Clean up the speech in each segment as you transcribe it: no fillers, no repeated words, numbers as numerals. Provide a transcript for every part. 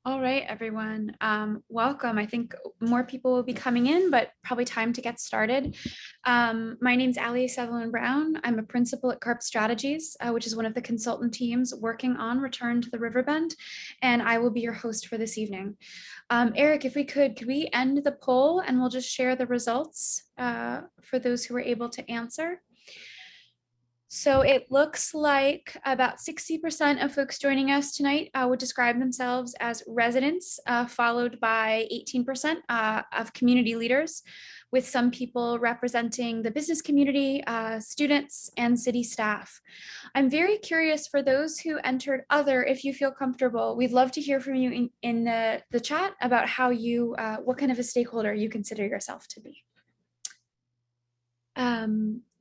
All right, everyone. Welcome. I think more people will be coming in, but probably time to get started. My name's Allie Sutherland Brown. I'm a principal at CARP Strategies, which is one of the consultant teams working on Return to the Riverbend, and I will be your host for this evening. Eric, if we could we end the poll and we'll just share the results for those who were able to answer? So it looks like about 60% of folks joining us tonight would describe themselves as residents, followed by 18% of community leaders, with some people representing the business community, students, and city staff. I'm very curious for those who entered other, if you feel comfortable, we'd love to hear from you in the chat about how you, what kind of a stakeholder you consider yourself to be.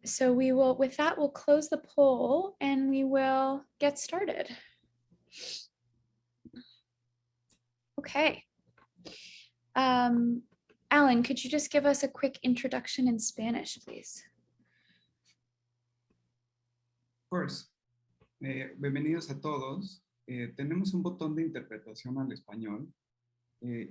So we will, with that, we'll close the poll and we will get started. Okay. Alan, could you just give us a quick introduction in Spanish, please? Of course. Bienvenidos a todos. Tenemos un botón de interpretación al español.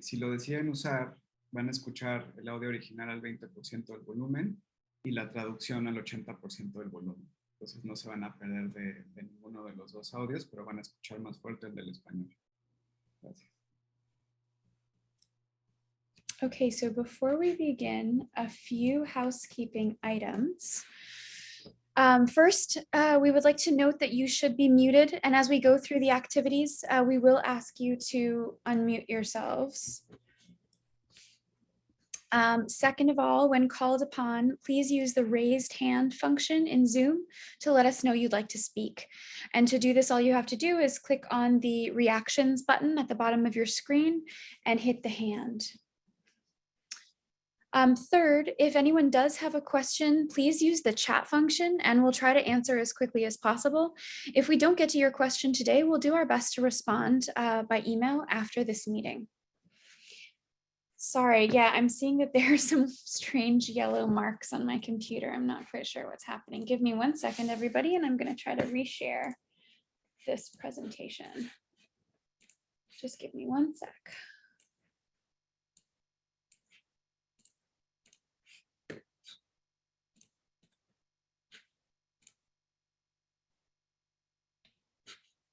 Si lo deciden usar, van a escuchar el audio original al 20% del volumen y la traducción al 80% del volumen. Entonces no se van a perder de ninguno de los dos audios, pero van a escuchar más fuerte el del español. Gracias. Okay, so before we begin, a few housekeeping items. First, we would like to note that you should be muted, and as we go through the activities, we will ask you to unmute yourselves. Second of all, when called upon, please use the raised hand function in Zoom to let us know you'd like to speak. And to do this, all you have to do is click on the reactions button at the bottom of your screen and hit the hand. Third, if anyone does have a question, please use the chat function and we'll try to answer as quickly as possible. If we don't get to your question today, we'll do our best to respond by email after this meeting. Sorry, yeah, I'm seeing that there are some strange yellow marks on my computer. I'm not quite sure what's happening. Give me 1 second, everybody, and I'm going to try to reshare this presentation. Just give me 1 sec.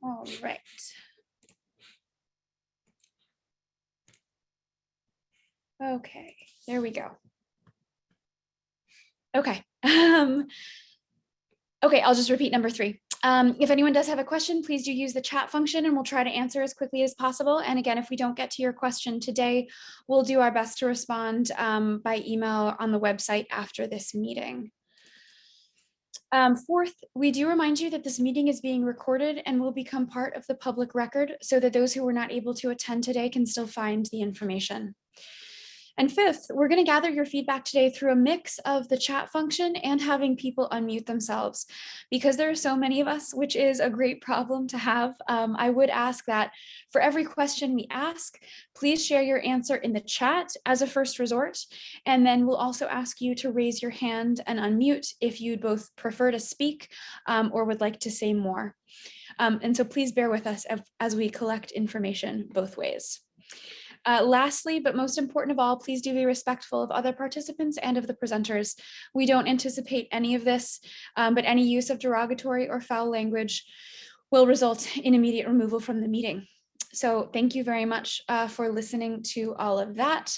All right. Okay, there we go. Okay. Okay, I'll just repeat number 3. If anyone does have a question, please do use the chat function and we'll try to answer as quickly as possible. And again, if we don't get to your question today, we'll do our best to respond by email on the website after this meeting. Fourth, we do remind you that this meeting is being recorded and will become part of the public record so that those who were not able to attend today can still find the information. And fifth, we're going to gather your feedback today through a mix of the chat function and having people unmute themselves. Because there are so many of us, which is a great problem to have, I would ask that for every question we ask, please share your answer in the chat as a first resort. And then we'll also ask you to raise your hand and unmute if you'd both prefer to speak or would like to say more. And so please bear with us as we collect information both ways. Lastly, but most important of all, please do be respectful of other participants and of the presenters. We don't anticipate any of this, but any use of derogatory or foul language will result in immediate removal from the meeting. So thank you very much for listening to all of that.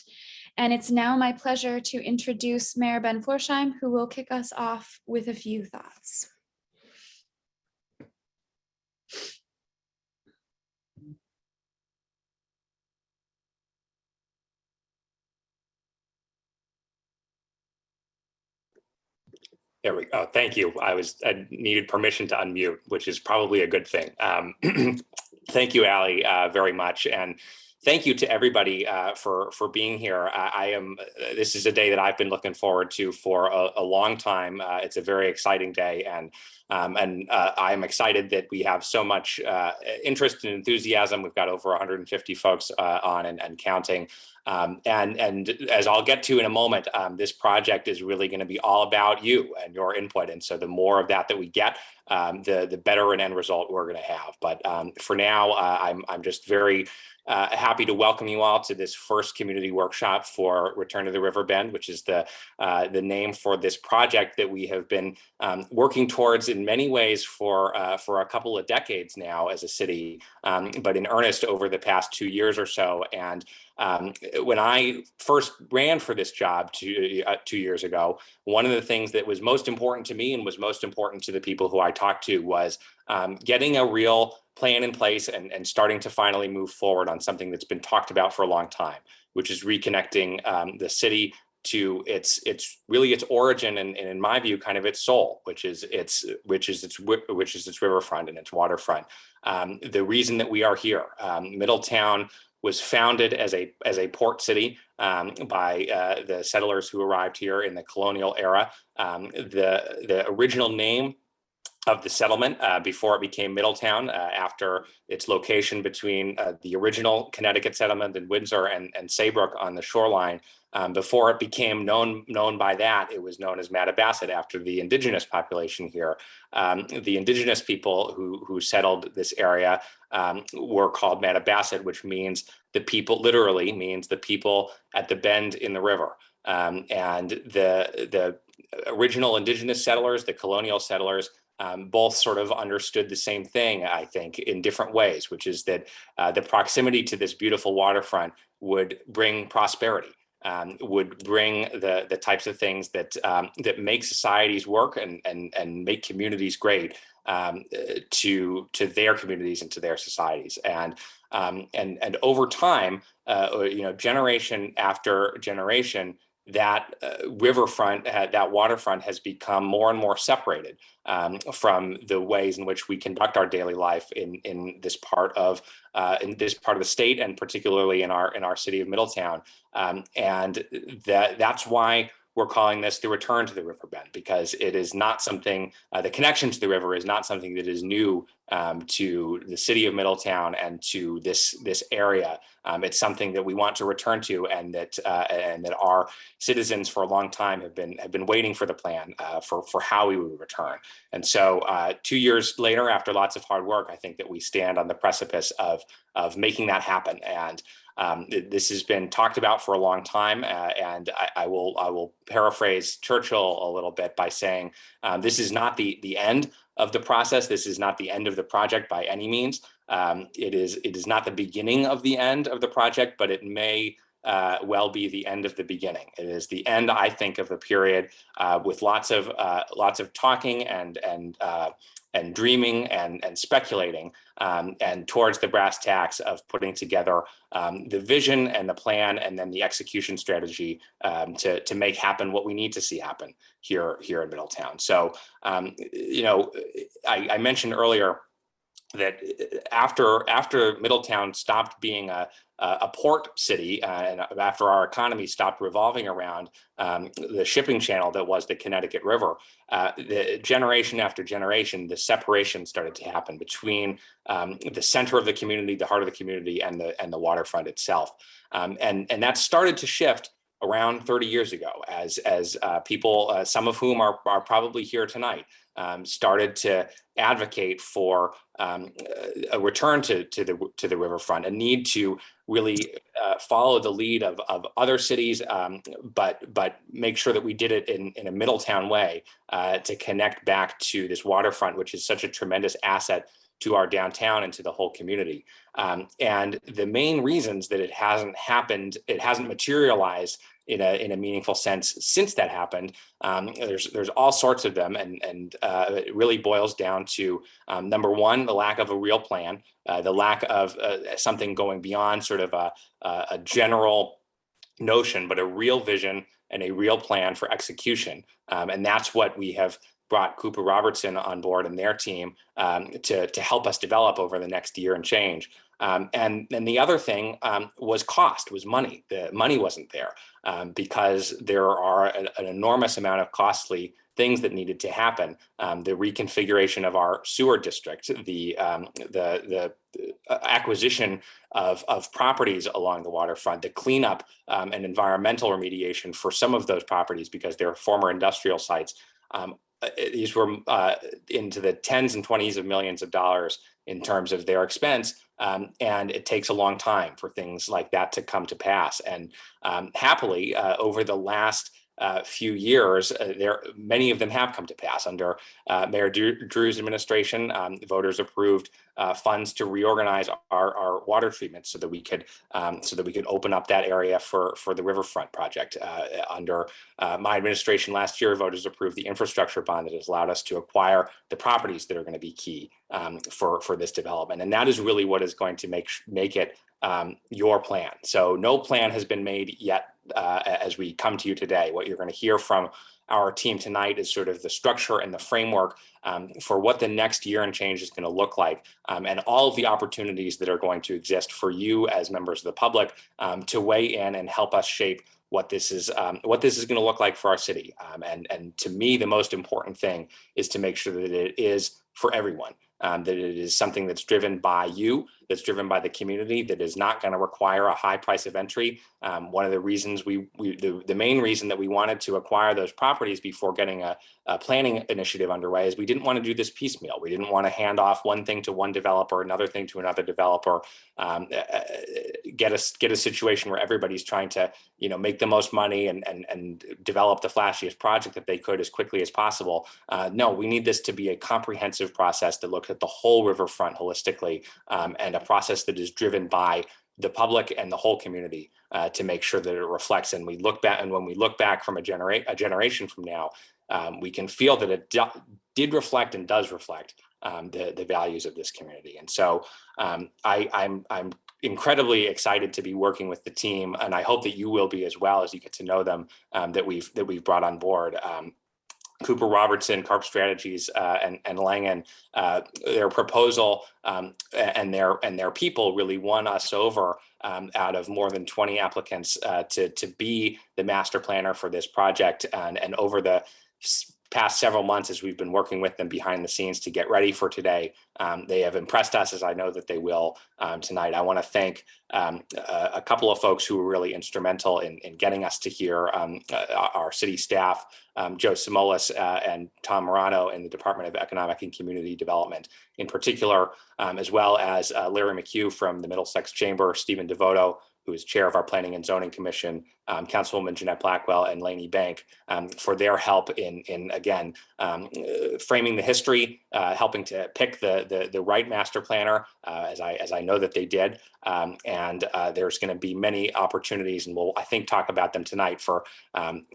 And it's now my pleasure to introduce Mayor Ben Florsheim, who will kick us off with a few thoughts. There we go. Thank you. I needed permission to unmute, which is probably a good thing. Thank you, Allie, very much. And thank you to everybody for being here. This is a day that I've been looking forward to for a long time. It's a very exciting day, and I'm excited that we have so much interest and enthusiasm. We've got over 150 folks on and counting. And as I'll get to in a moment, this project is really going to be all about you and your input. And so the more of that we get, the better an end result we're going to have. But for now, I'm just very happy to welcome you all to this first community workshop for Return to the Riverbend, which is the name for this project that we have been working towards in many ways for a couple of decades now as a city, but in earnest over the past 2 years or so. And when I first ran for this job 2 years ago, one of the things that was most important to me and was most important to the people who I talked to was getting a real plan in place and starting to finally move forward on something that's been talked about for a long time, which is reconnecting the city to its origin and in my view kind of its soul, which is its riverfront and its waterfront. The reason that we are here, Middletown was founded as a port city by the settlers who arrived here in the colonial era. The original name of the settlement before it became Middletown, after its location between the original Connecticut settlement in Windsor and Saybrook on the shoreline. Before it became known by that, it was known as Mattabesset after the indigenous population here. The indigenous people who settled this area were called Mattabesset, which means literally means the people at the bend in the river. And the original indigenous settlers, the colonial settlers, both sort of understood the same thing, I think, in different ways, which is that the proximity to this beautiful waterfront would bring prosperity, would bring the types of things that make societies work and make communities great to their communities and to their societies. And over time, generation after generation, that riverfront, that waterfront has become more and more separated from the ways in which we conduct our daily life in this part of the state, and particularly in our city of Middletown. And that's why we're calling this the return to the Riverbend, because it is not something, the connection to the river is not something that is new to the city of Middletown and to this area. It's something that we want to return to, and that our citizens for a long time have been waiting for the plan for how we would return. And so 2 years later, after lots of hard work, I think that we stand on the precipice of making that happen. And this has been talked about for a long time, and I will paraphrase Churchill a little bit by saying this is not the end of the process. This is not the end of the project by any means. It is not the beginning of the end of the project, but it may well be the end of the beginning. It is the end, I think, of a period with lots of talking and dreaming and speculating, and towards the brass tacks of putting together the vision and the plan and then the execution strategy to make happen what we need to see happen here in Middletown. So, I mentioned earlier that after Middletown stopped being a port city, and after our economy stopped revolving around the shipping channel that was the Connecticut River, the generation after generation, the separation started to happen between the center of the community, the heart of the community, and the waterfront itself. And that started to shift around 30 years ago, as people, some of whom are probably here tonight, started to advocate for a return to the riverfront, a need to really follow the lead of other cities, but make sure that we did it in a Middletown way to connect back to this waterfront, which is such a tremendous asset to our downtown and to the whole community. And the main reasons that it hasn't happened, it hasn't materialized in a meaningful sense since that happened, there's all sorts of them, and it really boils down to number one, the lack of a real plan, the lack of something going beyond sort of a general notion, but a real vision and a real plan for execution. And that's what we have brought Cooper Robertson on board and their team to help us develop over the next year and change. And then the other thing was cost, was money. The money wasn't there because there are an enormous amount of costly things that needed to happen. The reconfiguration of our sewer district, the acquisition of properties along the waterfront, the cleanup and environmental remediation for some of those properties because they're former industrial sites. these were into the tens and 20s of millions of dollars in terms of their expense. And it takes a long time for things like that to come to pass. And happily, over the last few years, many of them have come to pass. Under Mayor Drew's administration, voters approved funds to reorganize our water treatment so that we could open up that area for the Riverfront project. Under my administration last year, voters approved the infrastructure bond that has allowed us to acquire the properties that are going to be key for this development. And that is really what is going to make it your plan. So no plan has been made yet as we come to you today. What you're going to hear from our team tonight is sort of the structure and the framework for what the next year and change is going to look like, and all of the opportunities that are going to exist for you as members of the public to weigh in and help us shape what this is going to look like for our city. And to me, the most important thing is to make sure that it is for everyone, that it is something that's driven by you, that's driven by the community, that is not going to require a high price of entry. One of the reasons the main reason that we wanted to acquire those properties before getting a planning initiative underway is we didn't want to do this piecemeal. We didn't want to hand off one thing to one developer, another thing to another developer, get a situation where everybody's trying to, make the most money and develop the flashiest project that they could as quickly as possible. No, we need this to be a comprehensive process that looks at the whole riverfront holistically, and a process that is driven by the public and the whole community to make sure that it reflects. And when we look back from a generation from now, we can feel that it did reflect and does reflect the values of this community. And so I'm incredibly excited to be working with the team, and I hope that you will be as well as you get to know them, that we've brought on board. Cooper Robertson, Carp Strategies, and Langen, their proposal and their people really won us over out of more than 20 applicants to be the master planner for this project. And over the past several months, as we've been working with them behind the scenes to get ready for today, they have impressed us, as I know that they will tonight. I want to thank a couple of folks who were really instrumental in getting us to here, our city staff, Joe Simolis and Tom Morano in the Department of Economic and Community Development in particular, as well as Larry McHugh from the Middlesex Chamber, Stephen Devoto, who is chair of our Planning and Zoning Commission, Councilwoman Jeanette Blackwell and Lainey Bank, for their help in again, framing the history, helping to pick the right master planner, as I know that they did. And there's going to be many opportunities, and we'll, I think, talk about them tonight, for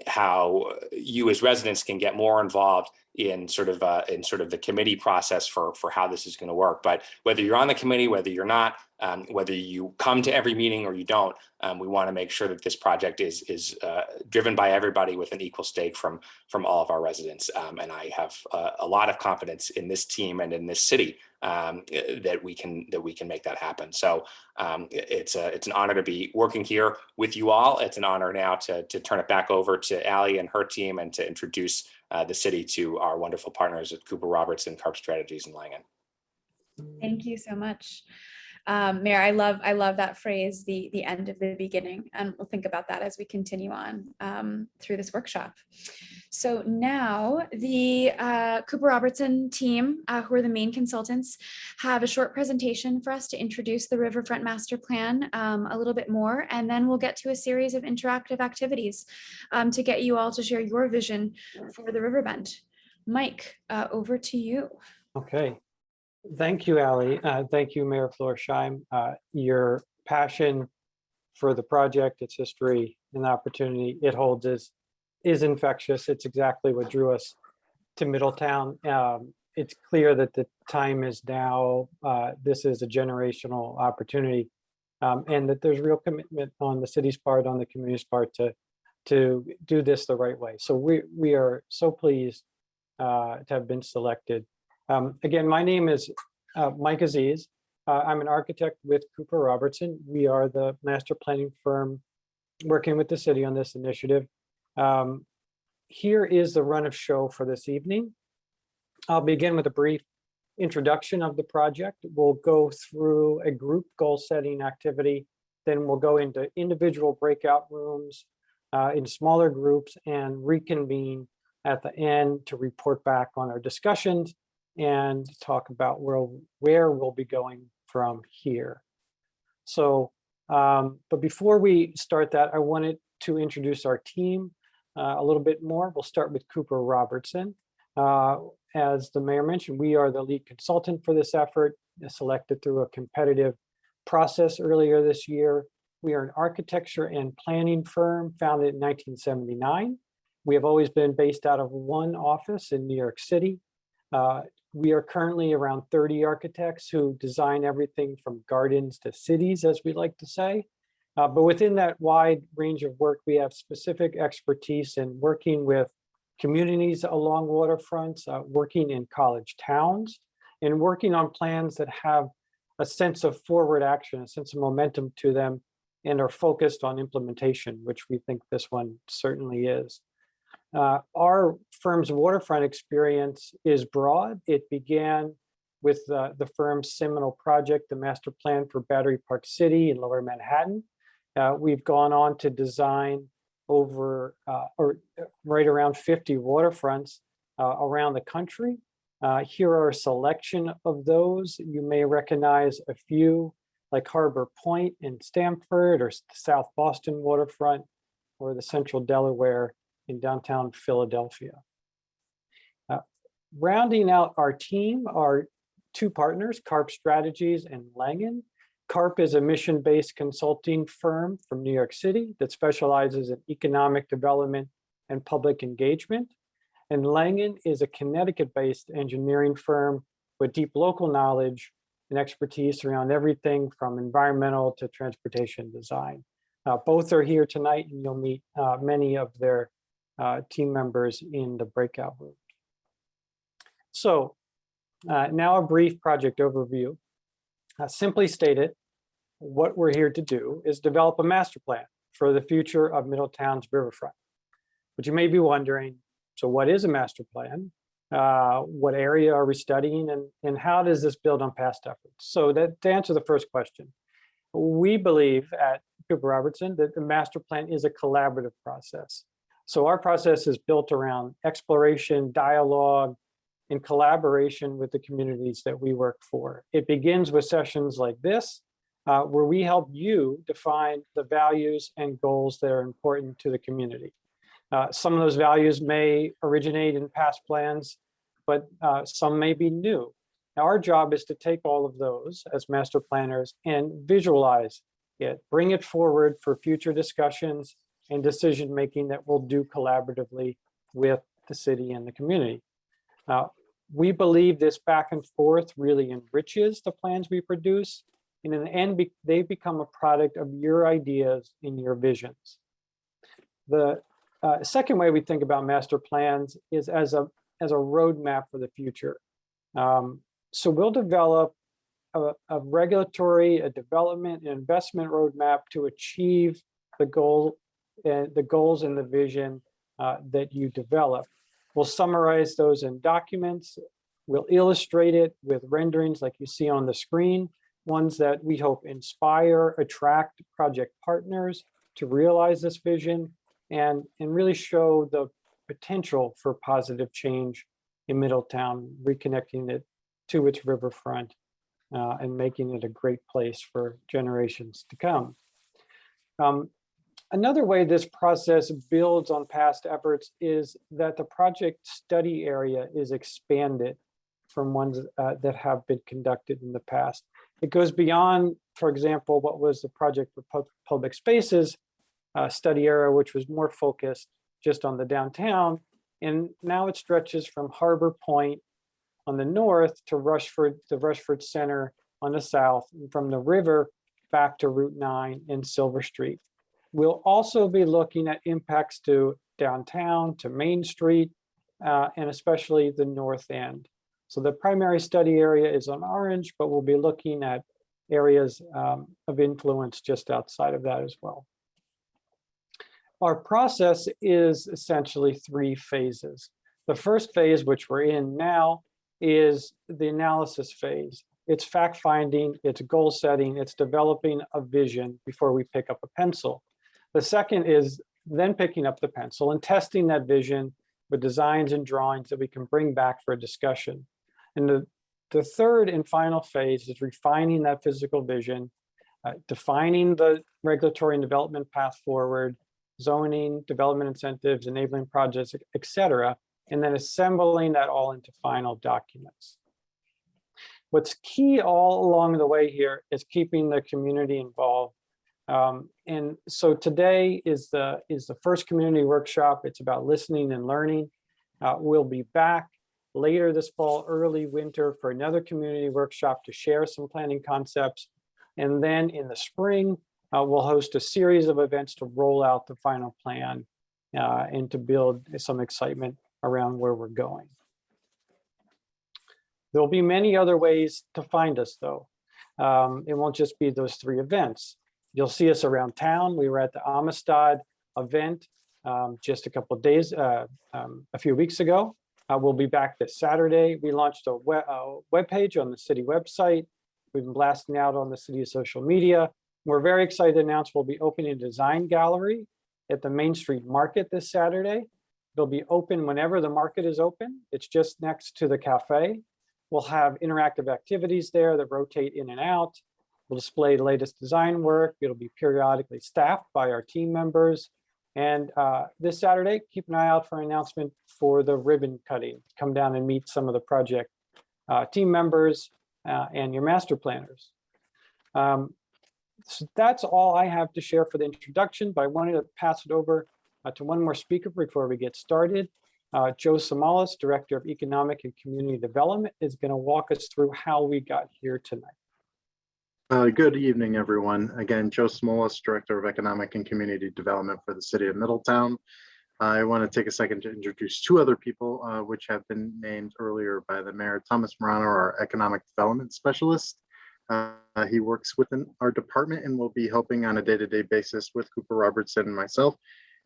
how you as residents can get more involved in sort of the committee process for how this is going to work. But whether you're on the committee, whether you're not, whether you come to every meeting or you don't, we want to make sure that this project is driven by everybody with an equal stake from all of our residents. And I have a lot of confidence in this team and in this city that we can make that happen. So it's an honor to be working here with you all. It's an honor now to turn it back over to Allie and her team, and to introduce the city to our wonderful partners at Cooper Robertson, Carp Strategies, and Langen. Thank you so much. Mayor, I love that phrase, the end of the beginning, and we'll think about that as we continue on through this workshop. So now the Cooper Robertson team, who are the main consultants, have a short presentation for us to introduce the Riverfront Master Plan a little bit more, and then we'll get to a series of interactive activities to get you all to share your vision for the Riverbend. Mike, over to you. Okay. Thank you, Allie. Thank you, Mayor Florsheim. Your passion for the project, its history, and the opportunity it holds is infectious. It's exactly what drew us to Middletown. It's clear that the time is now. This is a generational opportunity, and that there's real commitment on the city's part, on the community's part, to do this the right way. So we are so pleased to have been selected. Again, my name is Mike Aziz. I'm an architect with Cooper Robertson. We are the master planning firm working with the city on this initiative. Here is the run of show for this evening. I'll begin with a brief introduction of the project. We'll go through a group goal setting activity. Then we'll go into individual breakout rooms in smaller groups and reconvene at the end to report back on our discussions and talk about where we'll be going from here. So, but before we start that, I wanted to introduce our team a little bit more. We'll start with Cooper Robertson. As the mayor mentioned, we are the lead consultant for this effort, selected through a competitive process earlier this year. We are an architecture and planning firm founded in 1979. We have always been based out of one office in New York City. We are currently around 30 architects who design everything from gardens to cities, as we like to say. But within that wide range of work, we have specific expertise in working with communities along waterfronts, working in college towns, and working on plans that have a sense of forward action, a sense of momentum to them, and are focused on implementation, which we think this one certainly is. Our firm's waterfront experience is broad. It began with the firm's seminal project, the Master Plan for Battery Park City in Lower Manhattan. We've gone on to design over or right around 50 waterfronts around the country. Here are a selection of those. You may recognize a few like Harbor Point in Stamford, or the South Boston waterfront, or the Central Delaware in downtown Philadelphia. Rounding out our team are two partners, CARP Strategies and Langen. CARP is a mission-based consulting firm from New York City that specializes in economic development and public engagement. And Langen is a Connecticut-based engineering firm with deep local knowledge and expertise around everything from environmental to transportation design. Both are here tonight, and you'll meet many of their team members in the breakout room. So now a brief project overview. Simply stated, what we're here to do is develop a master plan for the future of Middletown's Riverfront. But you may be wondering, so what is a master plan? What area are we studying, and how does this build on past efforts? So that, to answer the first question, we believe at Cooper Robertson that the master plan is a collaborative process. So our process is built around exploration, dialogue, and collaboration with the communities that we work for. It begins with sessions like this, where we help you define the values and goals that are important to the community. Some of those values may originate in past plans, but some may be new. Now, our job is to take all of those as master planners and visualize it, bring it forward for future discussions and decision-making that we'll do collaboratively with the city and the community. We believe this back and forth really enriches the plans we produce, and in the end, they become a product of your ideas and your visions. The second way we think about master plans is as a roadmap for the future. So we'll develop a regulatory, a development, and investment roadmap to achieve the goals and the vision that you develop. We'll summarize those in documents. We'll illustrate it with renderings like you see on the screen, ones that we hope inspire, attract project partners to realize this vision and really show the potential for positive change in Middletown, reconnecting it to its riverfront and making it a great place for generations to come. Another way this process builds on past efforts is that the project study area is expanded from ones that have been conducted in the past. It goes beyond, for example, what was the project for public spaces study area, which was more focused just on the downtown. And now it stretches from Harbor Point on the north to the Rushford Center on the south, and from the river back to Route 9 and Silver Street. We'll also be looking at impacts to downtown, to Main Street, and especially the north end. So the primary study area is on orange, but we'll be looking at areas of influence just outside of that as well. Our process is essentially 3 phases. The first phase, which we're in now, is the analysis phase. It's fact-finding, it's goal setting, it's developing a vision before we pick up a pencil. The second is then picking up the pencil and testing that vision with designs and drawings that we can bring back for a discussion. And the third and final phase is refining that physical vision, defining the regulatory and development path forward, zoning, development incentives, enabling projects, et cetera, and then assembling that all into final documents. What's key all along the way here is keeping the community involved. And so today is the first community workshop. It's about listening and learning. We'll be back later this fall, early winter, for another community workshop to share some planning concepts. And then in the spring, we'll host a series of events to roll out the final plan and to build some excitement around where we're going. There'll be many other ways to find us, though. It won't just be those 3 events. You'll see us around town. We were at the Amistad event just a couple of days, a few weeks ago. We'll be back this Saturday. We launched a webpage on the city website. We've been blasting out on the city's social media. We're very excited to announce we'll be opening a design gallery at the Main Street Market this Saturday. It'll be open whenever the market is open. It's just next to the cafe. We'll have interactive activities there that rotate in and out. We'll display the latest design work. It'll be periodically staffed by our team members. And this Saturday, keep an eye out for an announcement for the ribbon cutting. Come down and meet some of the project team members and your master planners. So that's all I have to share for the introduction, but I wanted to pass it over to one more speaker before we get started. Joe Samalas, Director of Economic and Community Development, is going to walk us through how we got here tonight. Good evening, everyone. Again, Joe Smolas, Director of Economic and Community Development for the City of Middletown. I want to take a second to introduce 2 other people, which have been named earlier by the Mayor. Thomas Morano, our Economic Development Specialist. He works within our department and will be helping on a day-to-day basis with Cooper Robertson and myself.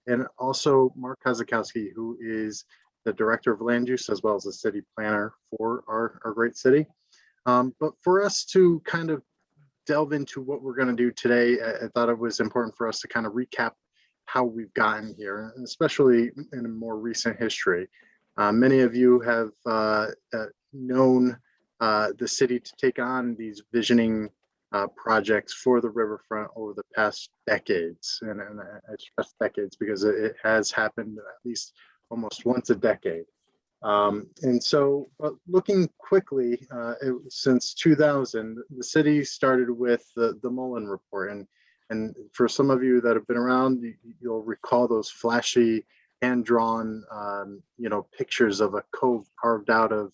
And also Mark Kozakowski, who is the Director of Land Use as well as the City Planner for our great city. But for us to kind of delve into what we're going to do today, I thought it was important for us to kind of recap how we've gotten here, especially in a more recent history. Many of you have known the city to take on these visioning projects for the riverfront over the past decades. And I stress decades because it has happened at least almost once a decade. And so, but looking quickly, since 2000, the city started with the Mullen Report. And for some of you that have been around, you'll recall those flashy hand-drawn, pictures of a cove carved out of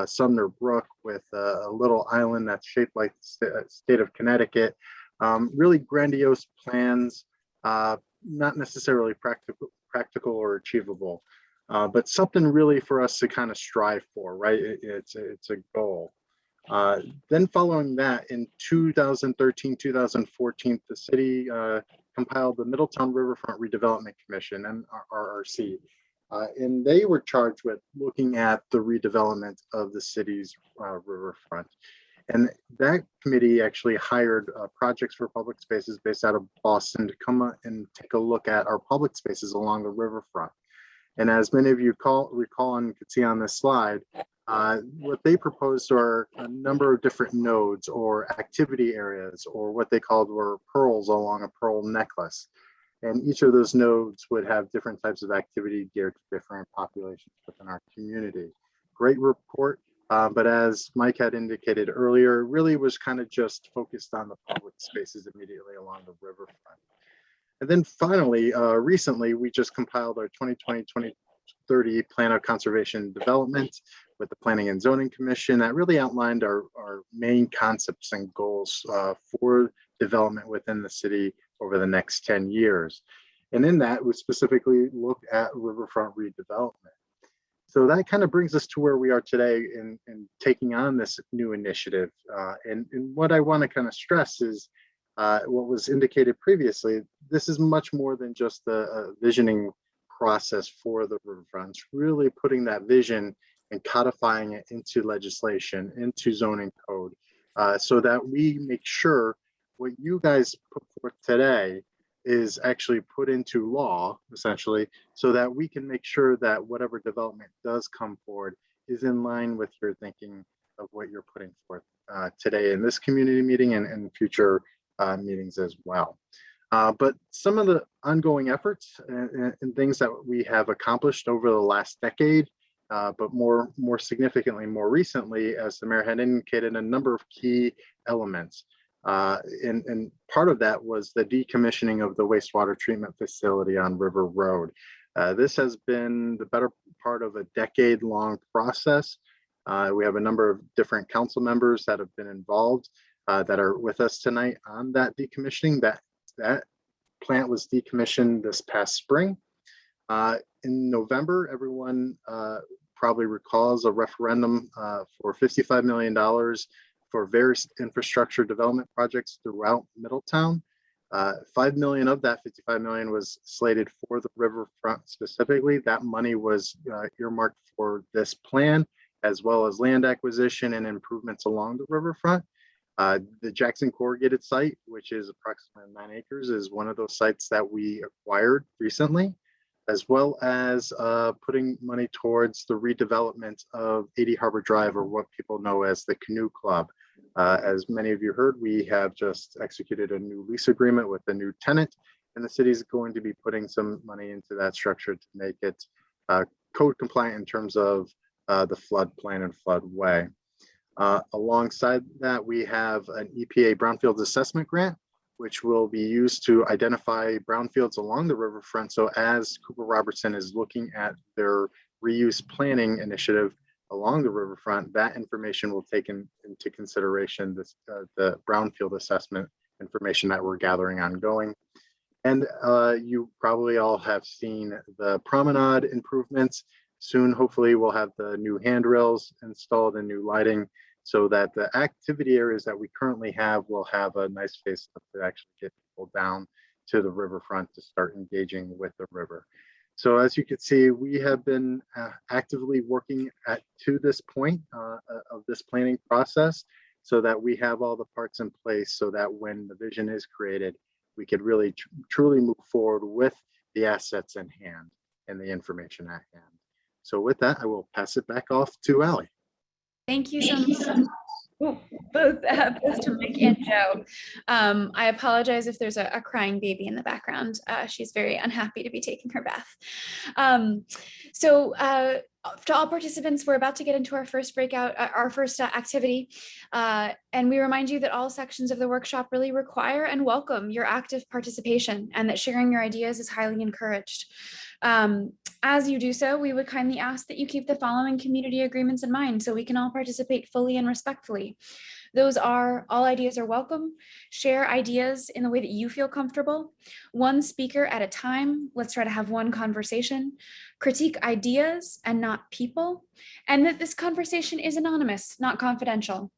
Sumner Brook with a little island that's shaped like the state of Connecticut. Really grandiose plans, not necessarily practical or achievable. But something really for us to kind of strive for, right? It's a goal. Then following that, in 2013, 2014, the city compiled the Middletown Riverfront Redevelopment Commission, and RRC. And they were charged with looking at the redevelopment of the city's riverfront. And that committee actually hired Projects for Public Spaces based out of Boston to come and take a look at our public spaces along the riverfront. And as many of you recall and could see on this slide, what they proposed are a number of different nodes or activity areas, or what they called were pearls along a pearl necklace. And each of those nodes would have different types of activity geared to different populations within our community. Great report, but as Mike had indicated earlier, really was kind of just focused on the public spaces immediately along the riverfront. And then finally, recently, we just compiled our 2020-2030 Plan of Conservation and Development with the Planning and Zoning Commission that really outlined our main concepts and goals for development within the city over the next 10 years. And in that, we specifically looked at riverfront redevelopment. So that kind of brings us to where we are today in taking on this new initiative. And what I want to kind of stress is what was indicated previously. This is much more than just a visioning process for the riverfront. It's really putting that vision and codifying it into legislation, into zoning code, so that we make sure what you guys put forth today is actually put into law, essentially, so that we can make sure that whatever development does come forward is in line with your thinking of what you're putting forth today in this community meeting and future meetings as well. But some of the ongoing efforts and things that we have accomplished over the last decade, but more significantly, more recently, as the mayor had indicated, a number of key elements. And part of that was the decommissioning of the wastewater treatment facility on River Road. This has been the better part of a decade-long process. We have a number of different council members that have been involved that are with us tonight on that decommissioning. That plant was decommissioned this past spring. In November, everyone probably recalls a referendum for $55 million for various infrastructure development projects throughout Middletown. 5 million of that 55 million was slated for the riverfront specifically. That money was earmarked for this plan, as well as land acquisition and improvements along the riverfront. The Jackson Corrugated site, which is approximately 9 acres, is one of those sites that we acquired recently, as well as putting money towards the redevelopment of 80 Harbor Drive, or what people know as the Canoe Club. As many of you heard, we have just executed a new lease agreement with a new tenant, and the city is going to be putting some money into that structure to make it code compliant in terms of the flood plan and floodway. Alongside that, we have an EPA Brownfields Assessment grant, which will be used to identify brownfields along the riverfront. So as Cooper Robertson is looking at their reuse planning initiative along the riverfront, that information will take into consideration the brownfield assessment information that we're gathering ongoing. And you probably all have seen the promenade improvements. Soon, hopefully, we'll have the new handrails installed and new lighting, so that the activity areas that we currently have will have a nice face to actually get people down to the riverfront to start engaging with the river. So as you can see, we have been actively working to this point of this planning process, so that we have all the parts in place, so that when the vision is created, we could really truly move forward with the assets in hand and the information at hand. So with that, I will pass it back off to Allie. Thank you so much. Ooh, both to Mike and Joe. I apologize if there's a crying baby in the background. She's very unhappy to be taking her bath. To all participants, we're about to get into our first breakout, our first activity. And we remind you that all sections of the workshop really require and welcome your active participation, and that sharing your ideas is highly encouraged. As you do so, we would kindly ask that you keep the following community agreements in mind so we can all participate fully and respectfully. Those are: all ideas are welcome, share ideas in the way that you feel comfortable, one speaker at a time, let's try to have one conversation, critique ideas and not people, and that this conversation is anonymous, not confidential.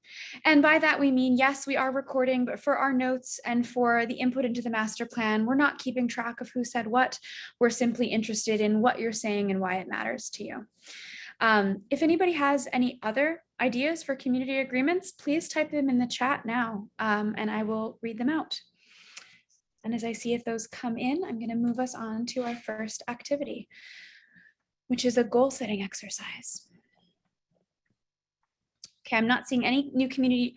And by that we mean, yes, we are recording, but for our notes and for the input into the master plan, we're not keeping track of who said what. We're simply interested in what you're saying and why it matters to you. If anybody has any other ideas for community agreements, please type them in the chat now, and I will read them out. And as I see if those come in, I'm going to move us on to our first activity, which is a goal setting exercise. Okay, I'm not seeing any new community.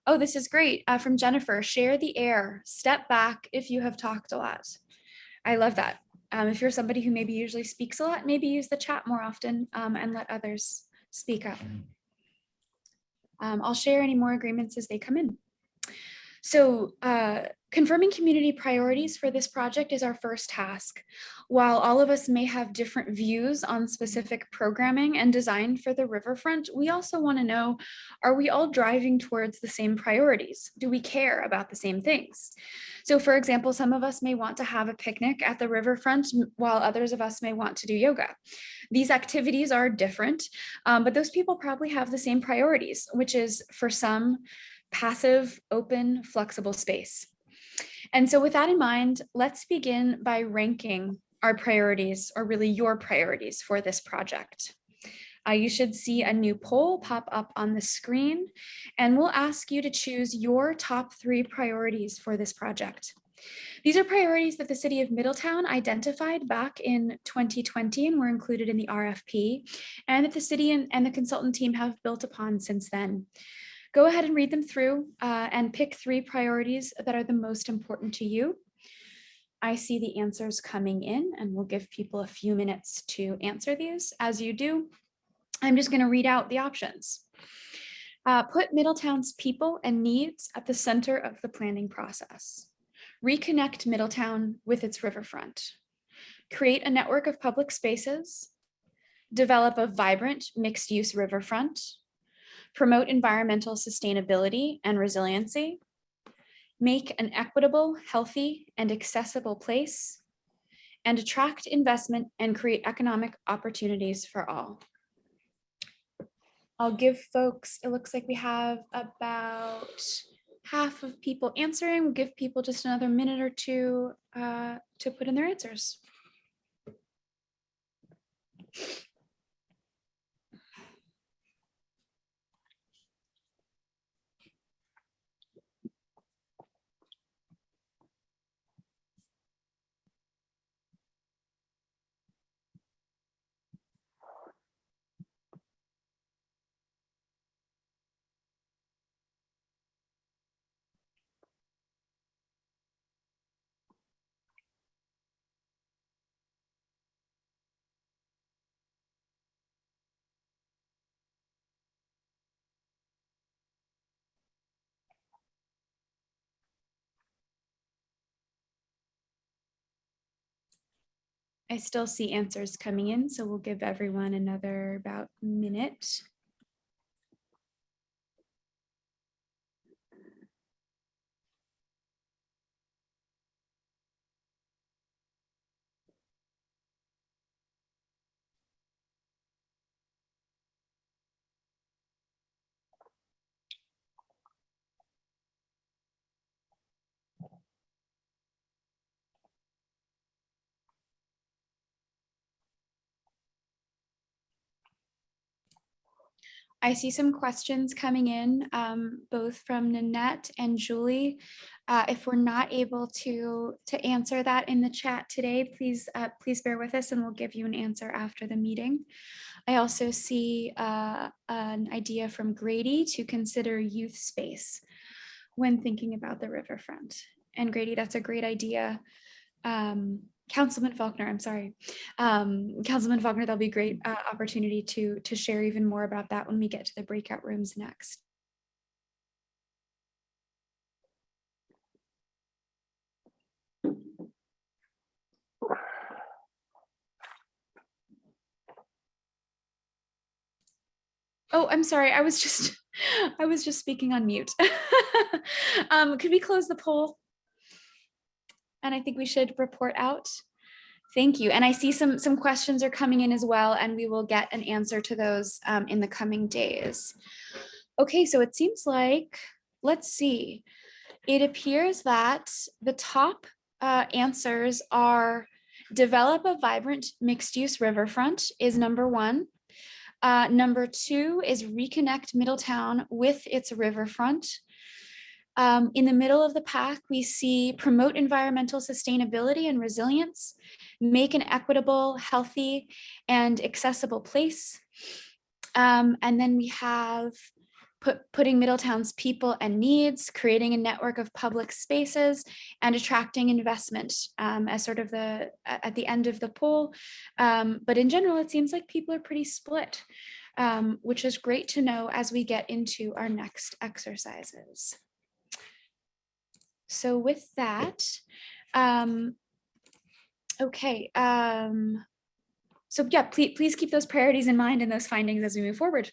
Oh, this is great. From Jennifer: share the air, step back if you have talked a lot. I love that. If you're somebody who maybe usually speaks a lot, maybe use the chat more often and let others speak up. I'll share any more agreements as they come in. So confirming community priorities for this project is our first task. While all of us may have different views on specific programming and design for the riverfront, we also want to know, are we all driving towards the same priorities? Do we care about the same things? So for example, some of us may want to have a picnic at the riverfront, while others of us may want to do yoga. These activities are different, but those people probably have the same priorities, which is, for some, passive, open, flexible space. And so with that in mind, let's begin by ranking our priorities, or really your priorities for this project. You should see a new poll pop up on the screen, and we'll ask you to choose your top 3 priorities for this project. These are priorities that the city of Middletown identified back in 2020 and were included in the RFP, and that the city and the consultant team have built upon since then. Go ahead and read them through and pick 3 priorities that are the most important to you. I see the answers coming in, and we'll give people a few minutes to answer these. As you do, I'm just going to read out the options. Put Middletown's people and needs at the center of the planning process. Reconnect Middletown with its riverfront. Create a network of public spaces. Develop a vibrant mixed-use riverfront. Promote environmental sustainability and resiliency. Make an equitable, healthy, and accessible place. And attract investment and create economic opportunities for all. I'll give folks, it looks like we have about half of people answering. We'll give people just another minute or two to put in their answers. I still see answers coming in, so we'll give everyone another about minute. I see some questions coming in, both from Nanette and Julie. If we're not able to answer that in the chat today, please bear with us and we'll give you an answer after the meeting. I also see an idea from Grady to consider youth space when thinking about the riverfront. And Grady, that's a great idea. Councilman Faulkner, I'm sorry. Councilman Faulkner, that'll be a great opportunity to share even more about that when we get to the breakout rooms next. Oh, I'm sorry. I was just speaking on mute. Could we close the poll? And I think we should report out. Thank you. And I see some questions are coming in as well, and we will get an answer to those in the coming days. Okay, so it seems like, let's see. It appears that the top answers are develop a vibrant mixed-use riverfront is number 1. Number 2 is reconnect Middletown with its riverfront. In the middle of the pack, we see promote environmental sustainability and resilience, make an equitable, healthy, and accessible place. And then we have putting Middletown's people and needs, creating a network of public spaces, and attracting investment as sort of at the end of the poll. But in general, it seems like people are pretty split, which is great to know as we get into our next exercises. So with that, okay. So yeah, please keep those priorities in mind and those findings as we move forward.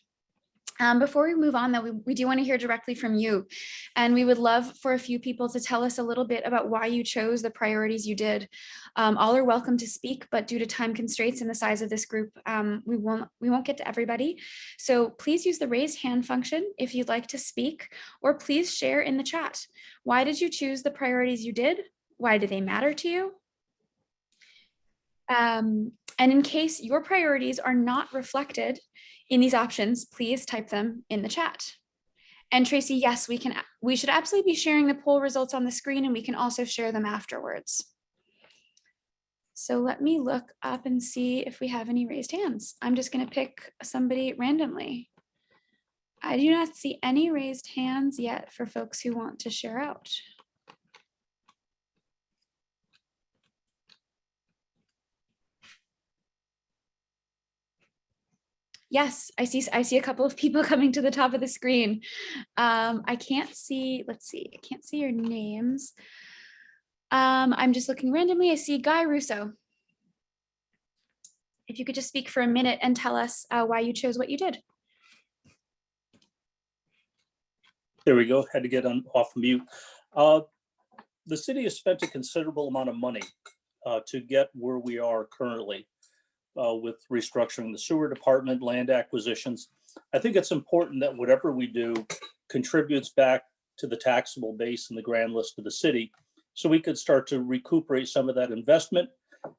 Before we move on, though, we do want to hear directly from you, and we would love for a few people to tell us a little bit about why you chose the priorities you did. All are welcome to speak, but due to time constraints and the size of this group, we won't get to everybody. So please use the raise hand function if you'd like to speak, or please share in the chat. Why did you choose the priorities you did? Why do they matter to you? And in case your priorities are not reflected in these options, please type them in the chat. And Tracy, yes, we should absolutely be sharing the poll results on the screen, and we can also share them afterwards. So let me look up and see if we have any raised hands. I'm just going to pick somebody randomly. I do not see any raised hands yet for folks who want to share out. Yes, I see a couple of people coming to the top of the screen. I can't see, let's see, I can't see your names. I'm just looking randomly. I see Guy Russo. If you could just speak for a minute and tell us why you chose what you did. There we go. Had to get off mute. The city has spent a considerable amount of money to get where we are currently with restructuring the sewer department, land acquisitions. I think it's important that whatever we do contributes back to the taxable base and the grand list of the city, so we could start to recuperate some of that investment,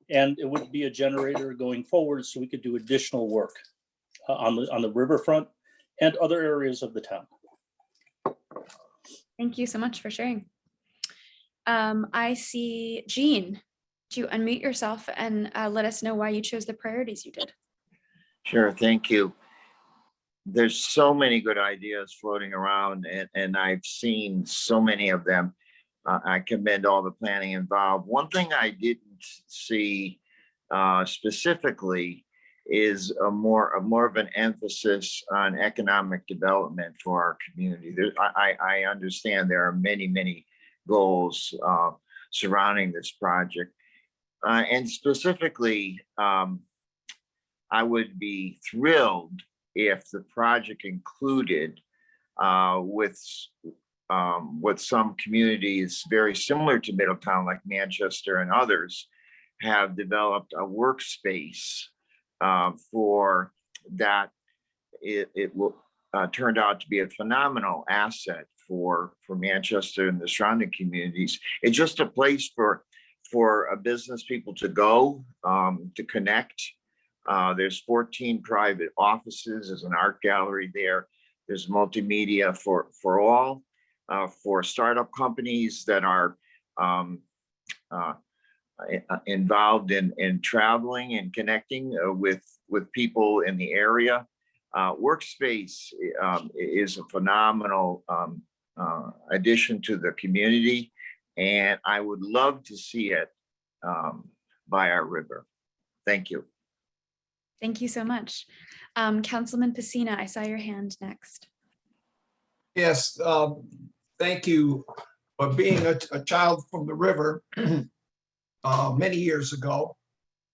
and it would be a generator going forward, so we could do additional work on the riverfront and other areas of the town. Thank you so much for sharing. I see Jean. Do you unmute yourself and let us know why you chose the priorities you did? Sure, thank you. There's so many good ideas floating around, and I've seen so many of them. I commend all the planning involved. One thing I didn't see specifically is a more of an emphasis on economic development for our community. I understand there are many goals surrounding this project. And specifically, I would be thrilled if the project included with what some communities very similar to Middletown, like Manchester and others, have developed a workspace for that. It will turned out to be a phenomenal asset for Manchester and the surrounding communities. It's just a place for business people to go to connect. There's 14 private offices. There's an art gallery there. There's multimedia for all, for startup companies that are involved in traveling and connecting with people in the area. Workspace is a phenomenal addition to the community, and I would love to see it by our river. Thank you. Thank you so much. Councilman Pacina, I saw your hand next. Yes, thank you. But being a child from the river many years ago,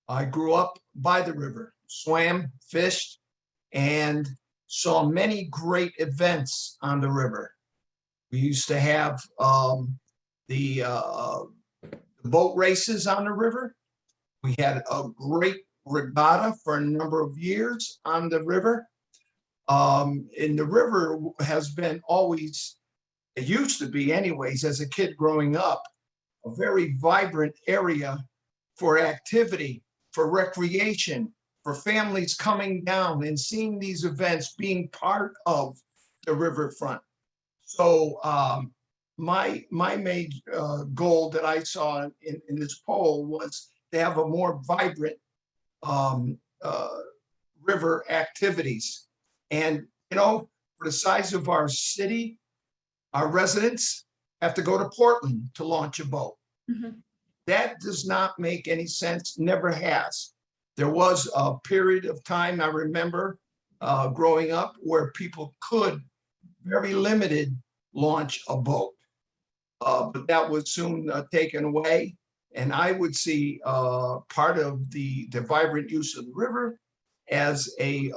I grew up by the river, swam, fished, and saw many great events on the river. We used to have the boat races on the river. We had a great regatta for a number of years on the river. And the river has been always, it used to be anyways, as a kid growing up, a very vibrant area for activity, for recreation, for families coming down and seeing these events, being part of the riverfront. So my main goal that I saw in this poll was to have a more vibrant river activities. And, you know, for the size of our city, our residents have to go to Portland to launch a boat. Mm-hmm. That does not make any sense, never has. There was a period of time, I remember growing up, where people could, very limited, launch a boat. But that was soon taken away. And I would see part of the vibrant use of the river as a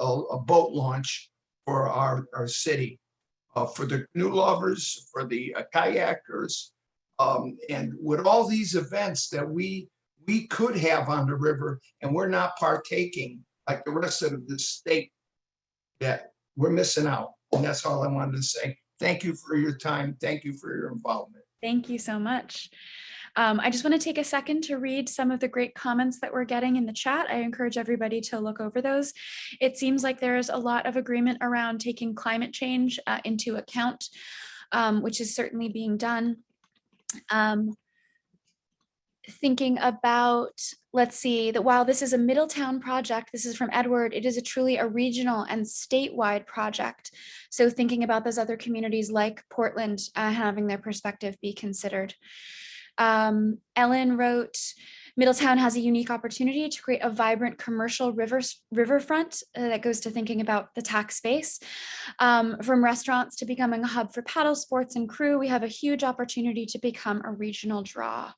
boat launch for our city, for the canoe lovers, for the kayakers. And with all these events that we could have on the river, and we're not partaking like the rest of the state, that we're missing out. And that's all I wanted to say. Thank you for your time. Thank you for your involvement. Thank you so much. I just want to take a second to read some of the great comments that we're getting in the chat. I encourage everybody to look over those. It seems like there's a lot of agreement around taking climate change into account, which is certainly being done. Thinking about, let's see, that while this is a Middletown project, this is from Edward, it is truly a regional and statewide project. So thinking about those other communities like Portland having their perspective be considered. Ellen wrote, Middletown has a unique opportunity to create a vibrant commercial riverfront that goes to thinking about the tax base. From restaurants to becoming a hub for paddle sports and crew, we have a huge opportunity to become a regional draw.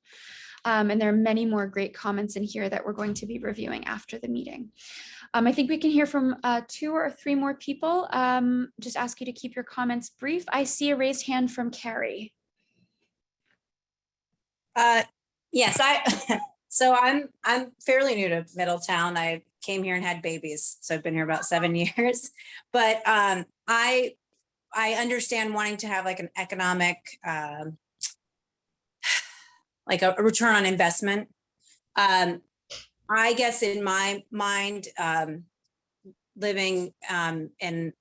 And there are many more great comments in here that we're going to be reviewing after the meeting. I think we can hear from 2 or 3 more people. Just ask you to keep your comments brief. I see a raised hand from Carrie. Yes, so I'm fairly new to Middletown. I came here and had babies, so I've been here about 7 years. But I understand wanting to have like an economic, like a return on investment. I guess in my mind, living in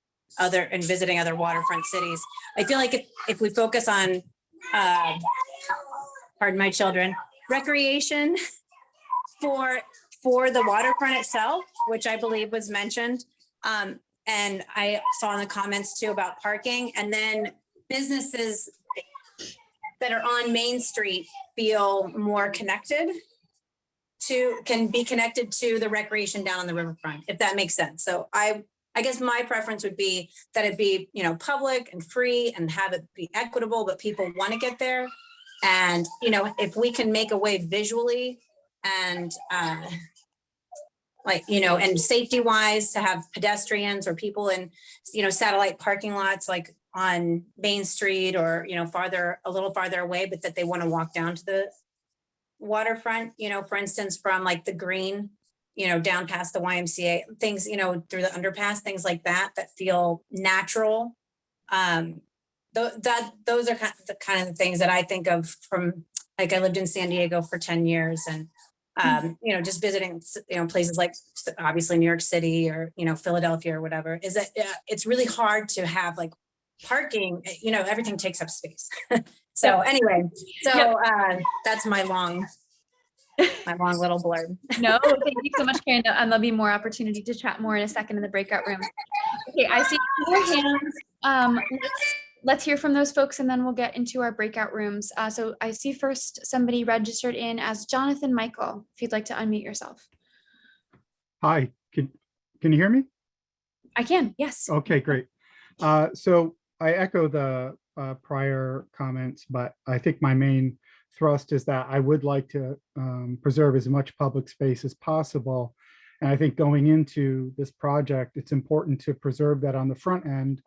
visiting other waterfront cities, I feel like if we focus on, pardon my children, recreation for the waterfront itself, which I believe was mentioned. And I saw in the comments too about parking, and then businesses that are on Main Street feel more connected can be connected to the recreation down on the riverfront, if that makes sense. So I guess my preference would be that it be, you know, public and free and have it be equitable, but people want to get there. And, you know, if we can make a way visually and like, you know, and safety wise to have pedestrians or people in, you know, satellite parking lots, like on Main Street or, you know, a little farther away, but that they want to walk down to the waterfront, you know, for instance, from like the Green, you know, down past the YMCA, things, you know, through the underpass, things like that feel natural. Those are kind of things that I think of from, like, I lived in San Diego for 10 years and, you know, just visiting, you know, places like obviously New York City or, you know, Philadelphia or whatever, is that it's really hard to have like parking, you know, everything takes up space. So anyway, that's my long little blurb. No, thank you so much, Karen. And there'll be more opportunity to chat more in a second in the breakout room. Okay, I see more hands. Let's hear from those folks and then we'll get into our breakout rooms. So I see first somebody registered in as Jonathan Michael, if you'd like to unmute yourself. Hi, can you hear me? I can, yes. Okay, great. So I echo the prior comments, but I think my main thrust is that I would like to preserve as much public space as possible. And I think going into this project, it's important to preserve that on the front end,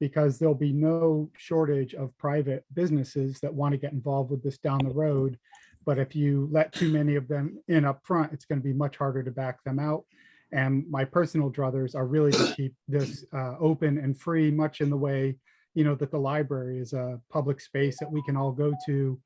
because there'll be no shortage of private businesses that want to get involved with this down the road. But if you let too many of them in up front, it's going to be much harder to back them out. And my personal druthers are really to keep this open and free, much in the way, you know, that the library is a public space that we can all go to.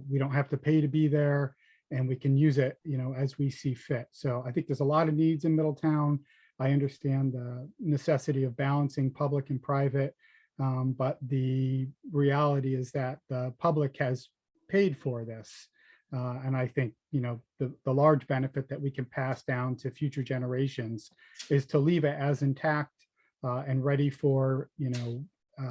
We don't have to pay to be there, and we can use it, you know, as we see fit. So I think there's a lot of needs in Middletown. I understand the necessity of balancing public and private, but the reality is that the public has paid for this. And I think, you know, the large benefit that we can pass down to future generations is to leave it as intact and ready for, you know,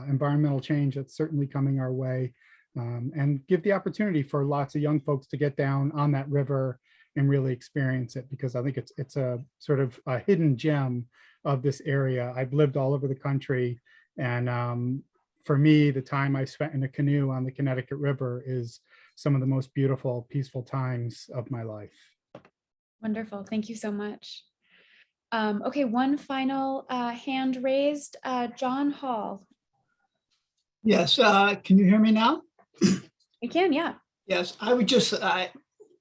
environmental change that's certainly coming our way, and give the opportunity for lots of young folks to get down on that river and really experience it, because I think it's a sort of a hidden gem of this area. I've lived all over the country, and for me, the time I spent in a canoe on the Connecticut River is some of the most beautiful, peaceful times of my life. Wonderful, thank you so much. Okay, one final hand raised, John Hall. Yes, can you hear me now? I can, yeah. Yes, I would just,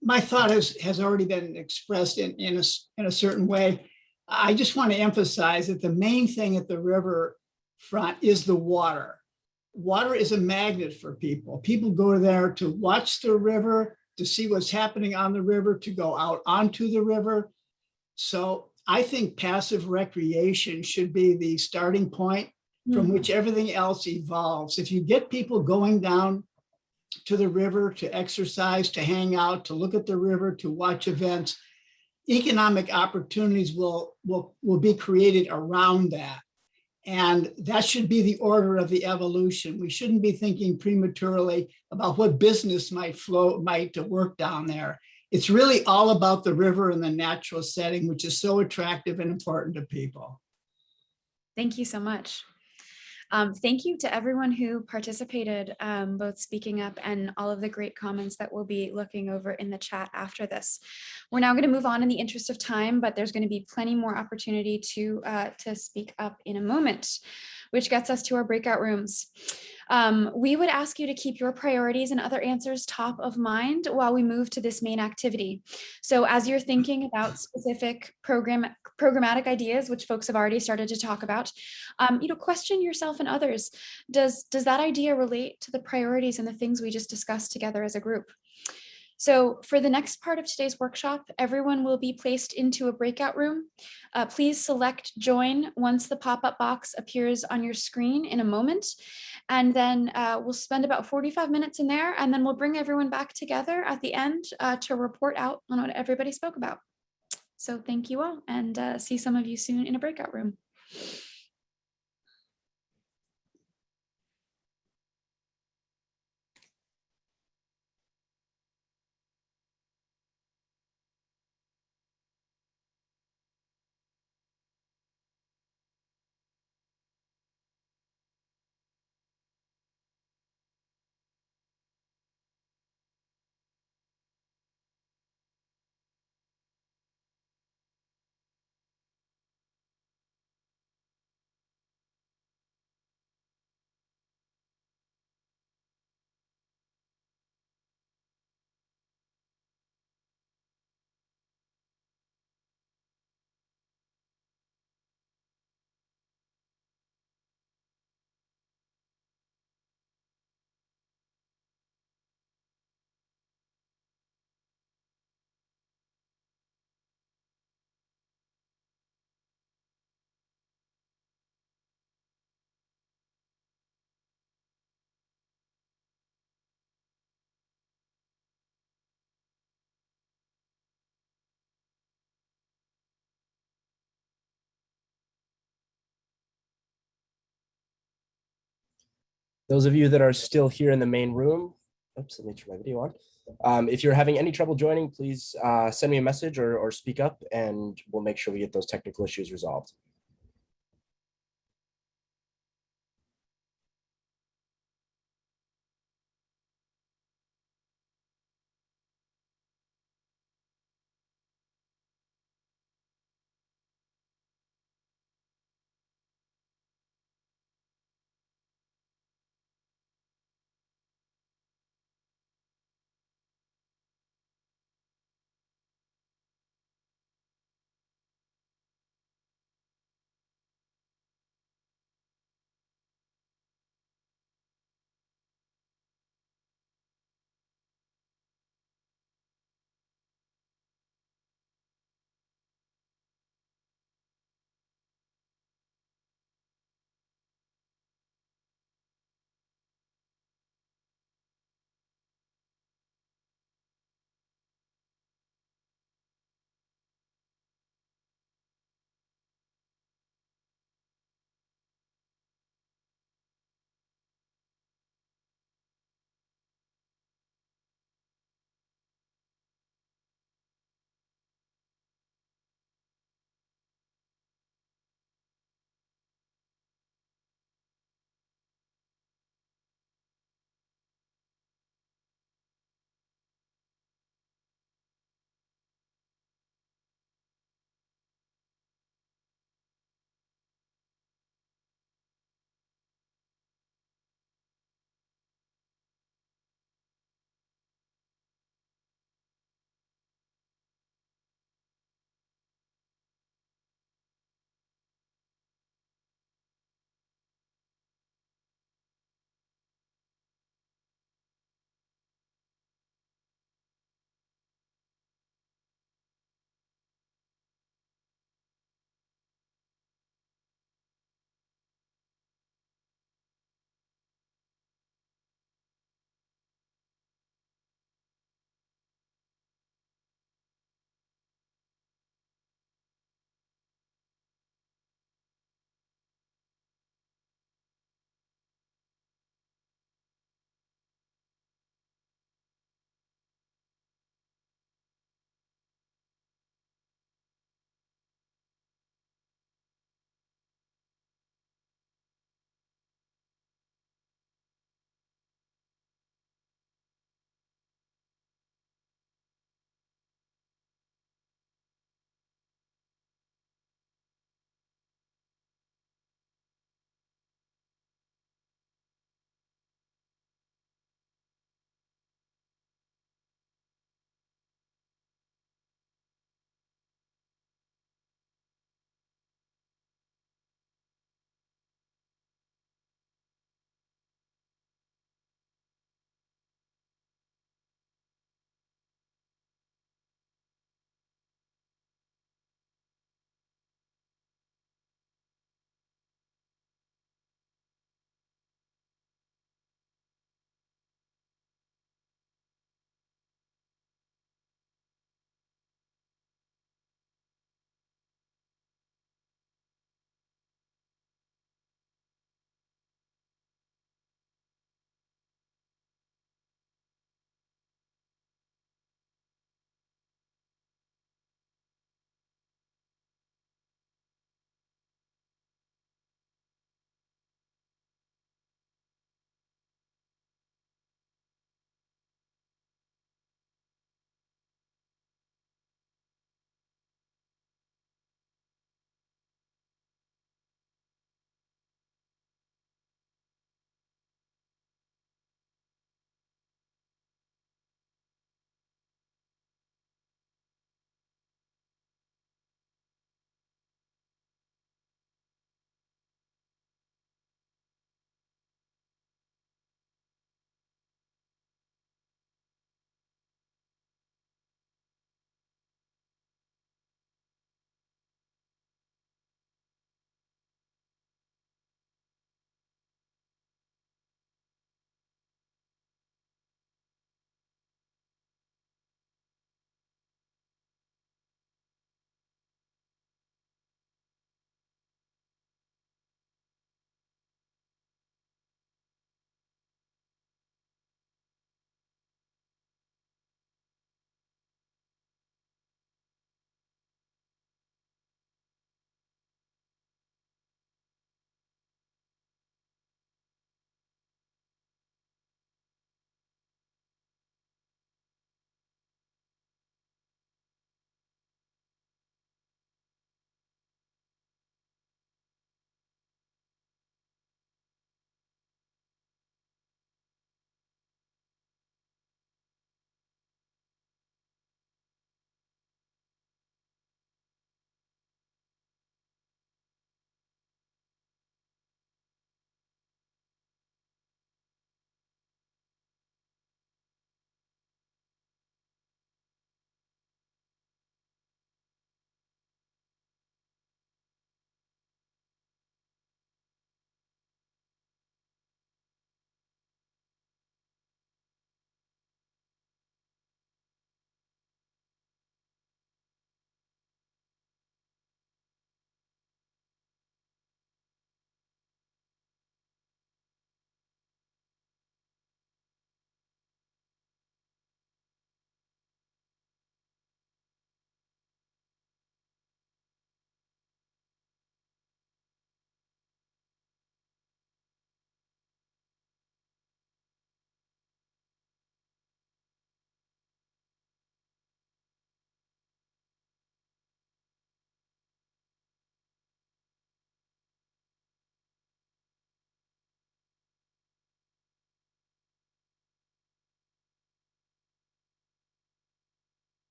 my thought has already been expressed in a certain way. I just want to emphasize that the main thing at the riverfront is the water. Water is a magnet for people. People go there to watch the river, to see what's happening on the river, to go out onto the river. So I think passive recreation should be the starting point from which everything else evolves. If you get people going down to the river to exercise, to hang out, to look at the river, to watch events, economic opportunities will be created around that. And that should be the order of the evolution. We shouldn't be thinking prematurely about what business might work down there. It's really all about the river and the natural setting, which is so attractive and important to people. Thank you so much. Thank you to everyone who participated, both speaking up and all of the great comments that we'll be looking over in the chat after this. We're now going to move on in the interest of time, but there's going to be plenty more opportunity to speak up in a moment, which gets us to our breakout rooms. We would ask you to keep your priorities and other answers top of mind while we move to this main activity. So as you're thinking about specific programmatic ideas, which folks have already started to talk about, question yourself and others. Does that idea relate to the priorities and the things we just discussed together as a group? So for the next part of today's workshop, everyone will be placed into a breakout room. Please select join once the pop-up box appears on your screen in a moment. And then we'll spend about 45 minutes in there, and then we'll bring everyone back together at the end to report out on what everybody spoke about. So thank you all, and see some of you soon in a breakout room. Those of you that are still here in the main room, oops, let me turn my video on. If you're having any trouble joining, please send me a message or speak up, and we'll make sure we get those technical issues resolved.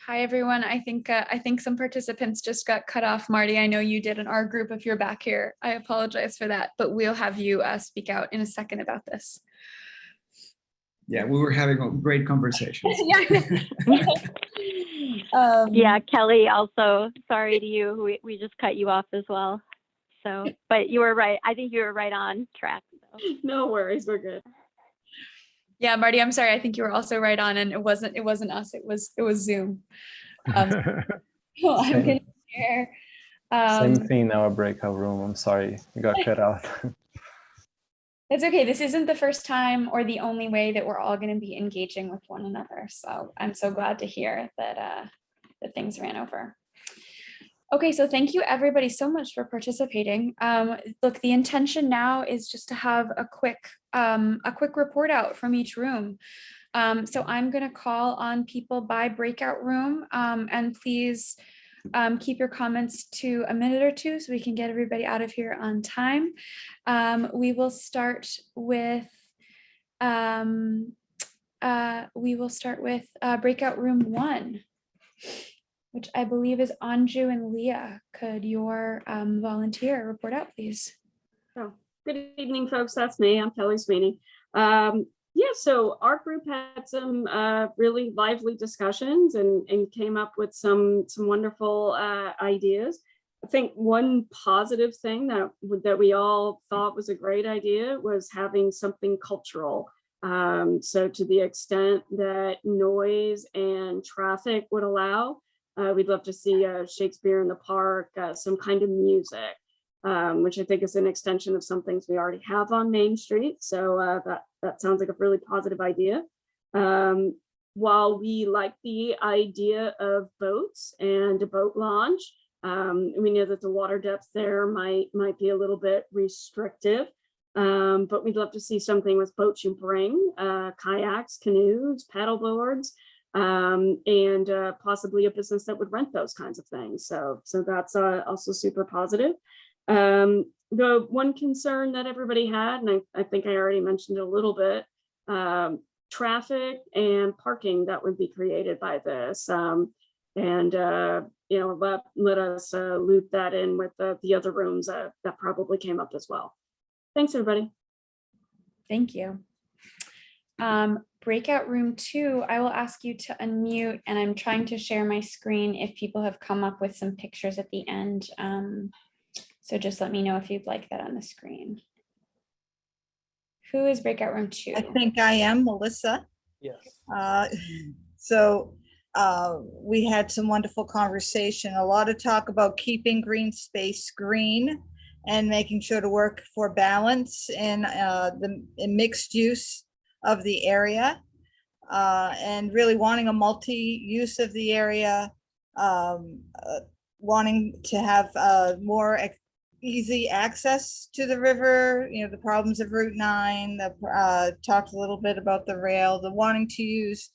Hi, everyone. I think some participants just got cut off. Marty, I know you did in our group. If you're back here, I apologize for that, but we'll have you speak out in a second about this. Yeah, we were having a great conversation. Yeah, Kelly, also sorry to you. We just cut you off as well. So, but you were right. I think you were right on track. So. No worries, we're good. Yeah, Marty, I'm sorry. I think you were also right on, and it wasn't us. It was Zoom. I'm gonna share. Same thing in our breakout room. I'm sorry, we got cut out. It's okay. This isn't the first time or the only way that we're all going to be engaging with one another. So I'm so glad to hear that that things ran over. Okay, so thank you everybody so much for participating. Look, the intention now is just to have a quick report out from each room. So I'm going to call on people by breakout room, and please keep your comments to a minute or two so we can get everybody out of here on time. We will start with breakout room 1, which I believe is Anju and Leah. Could your volunteer report out, please? Oh, good evening, folks. That's me. I'm Kelly Sweeney. Yeah, so our group had some really lively discussions and came up with some wonderful ideas. I think one positive thing that we all thought was a great idea was having something cultural. So to the extent that noise and traffic would allow, we'd love to see Shakespeare in the Park, some kind of music, which I think is an extension of some things we already have on Main Street. So that sounds like a really positive idea. While we like the idea of boats and a boat launch, we know that the water depth there might be a little bit restrictive, but we'd love to see something with boats you bring, kayaks, canoes, paddle boards, and possibly a business that would rent those kinds of things. So that's also super positive. The one concern that everybody had, and I think I already mentioned it a little bit, traffic and parking that would be created by this. You know, let us loop that in with the other rooms that probably came up as well. Thanks, everybody. Thank you. Breakout room 2, I will ask you to unmute, and I'm trying to share my screen if people have come up with some pictures at the end. So just let me know if you'd like that on the screen. Who is breakout room 2? I think I am, Melissa. Yes. We had some wonderful conversation, a lot of talk about keeping green space green and making sure to work for balance in the mixed use of the area, and really wanting a multi-use of the area, wanting to have more easy access to the river, you know, the problems of Route 9, talked a little bit about the rail, the wanting to use,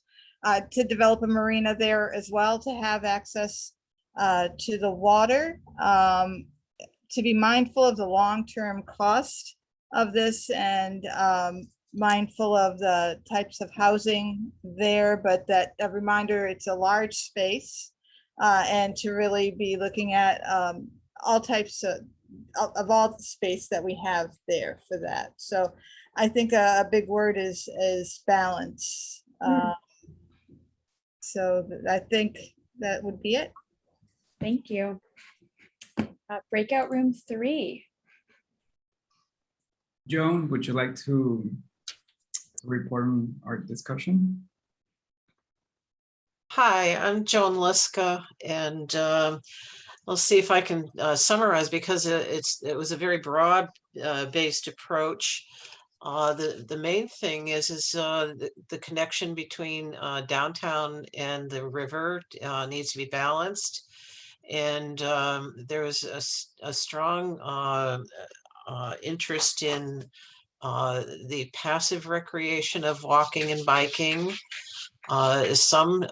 to develop a marina there as well, to have access to the water, to be mindful of the long-term cost of this, and mindful of the types of housing there, but that a reminder it's a large space, and to really be looking at all types of all the space that we have there for that. So I think a big word is balance. So I think that would be it. Thank you. Breakout room 3. Joan, would you like to report on our discussion? Hi, I'm Joan Liska, and I'll see if I can summarize, because it was a very broad based approach. The main thing is the connection between downtown and the river needs to be balanced, and there was a strong interest in the passive recreation of walking and biking. Some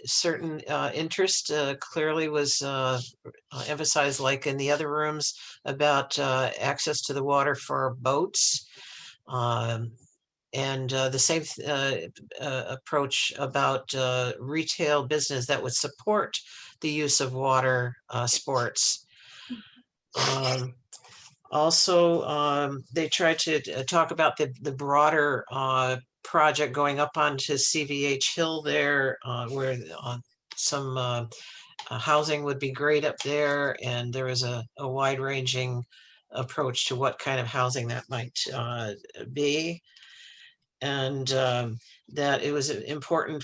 certain interest clearly was emphasized, like in the other rooms, about access to the water for boats. And the same approach about retail business that would support the use of water sports. Also, they tried to talk about the broader project going up onto CVH Hill there, where some housing would be great up there, and there is a wide-ranging approach to what kind of housing that might be. And that it was important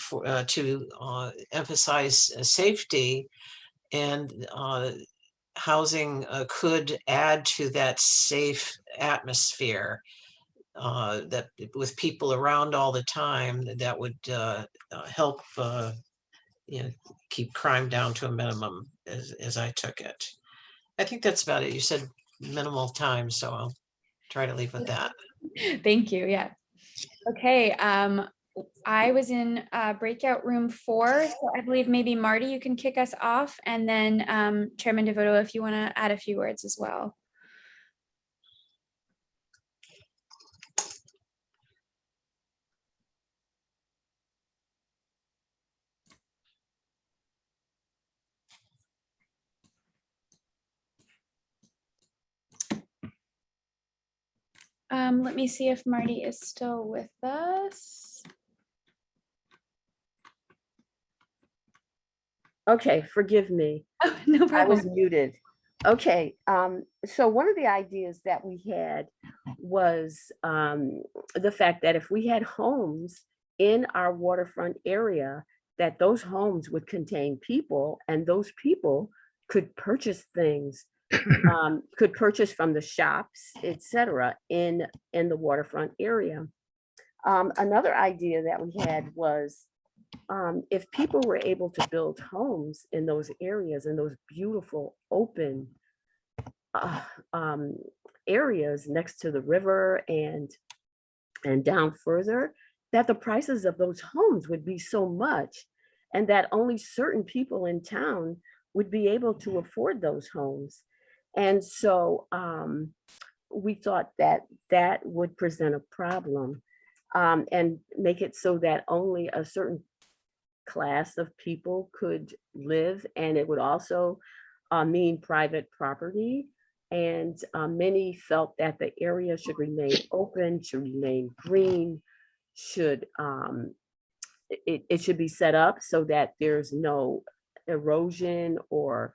to emphasize safety, and housing could add to that safe atmosphere that with people around all the time, that would help keep crime down to a minimum, as I took it. I think that's about it. You said minimal time, so I'll try to leave with that. Thank you. Yeah. Okay. I was in breakout room 4, so I believe maybe Marty, you can kick us off, and then Chairman Devoto, if you want to add a few words as well. Let me see if Marty is still with us. Okay, forgive me. Oh, no problem. I was muted. Okay, so one of the ideas that we had was the fact that if we had homes in our waterfront area, that those homes would contain people, and those people could purchase things, could purchase from the shops, etc., in the waterfront area. Another idea that we had was if people were able to build homes in those areas, in those beautiful open areas next to the river and down further, that the prices of those homes would be so much, and that only certain people in town would be able to afford those homes. And so we thought that that would present a problem, and make it so that only a certain class of people could live, and it would also mean private property. And many felt that the area should remain open, should remain green, should it should be set up so that there's no erosion or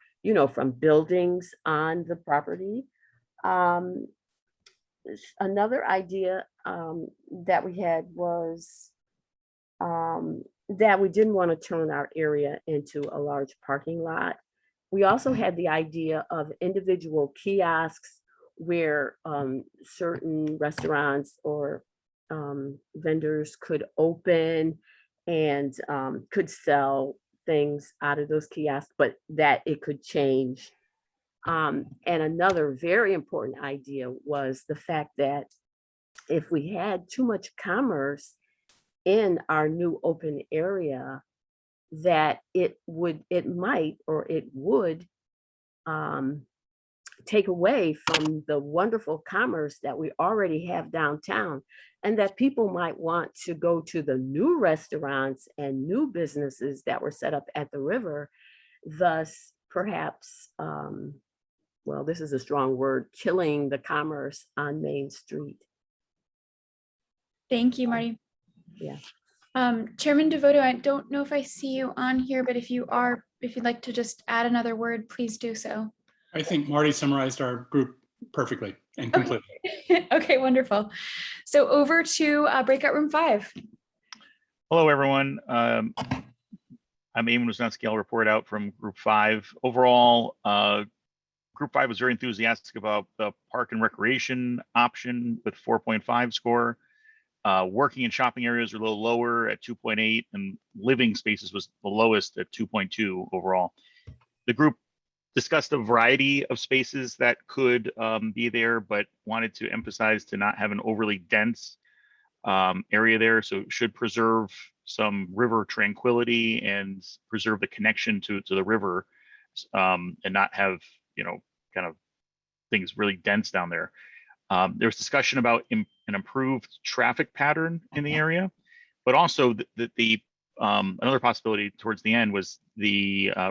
from buildings on the property. Another idea that we had was that we didn't want to turn our area into a large parking lot. We also had the idea of individual kiosks where certain restaurants or vendors could open and could sell things out of those kiosks, but that it could change. And another very important idea was the fact that if we had too much commerce in our new open area, that it would take away from the wonderful commerce that we already have downtown, and that people might want to go to the new restaurants and new businesses that were set up at the river, thus perhaps, well, this is a strong word, killing the commerce on Main Street. Thank you, Marty. Yeah. Chairman Devoto, I don't know if I see you on here, but if you'd like to just add another word, please do so. I think Marty summarized our group perfectly and completely. Okay, wonderful. So over to breakout room 5. Hello, everyone. I'm Eamon Wisniewski. I'll report out from group 5. Overall, group 5 was very enthusiastic about the park and recreation option with 4.5 score. Working and shopping areas are a little lower at 2.8, and living spaces was the lowest at 2.2 overall. The group discussed a variety of spaces that could be there, but wanted to emphasize to not have an overly dense area there. So it should preserve some river tranquility and preserve the connection to the river, and not have, kind of things really dense down there. There was discussion about an improved traffic pattern in the area, but also another possibility towards the end was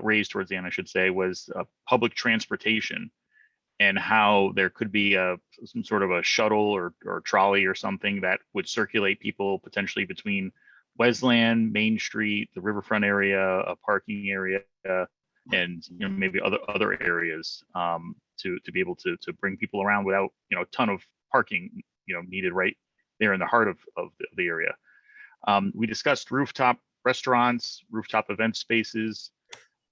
raised towards the end, I should say, was public transportation, and how there could be some sort of a shuttle or trolley or something that would circulate people potentially between Westland, Main Street, the Riverfront area, a parking area, and maybe other areas to be able to bring people around without a ton of parking needed right there in the heart of the area. We discussed rooftop restaurants, rooftop event spaces.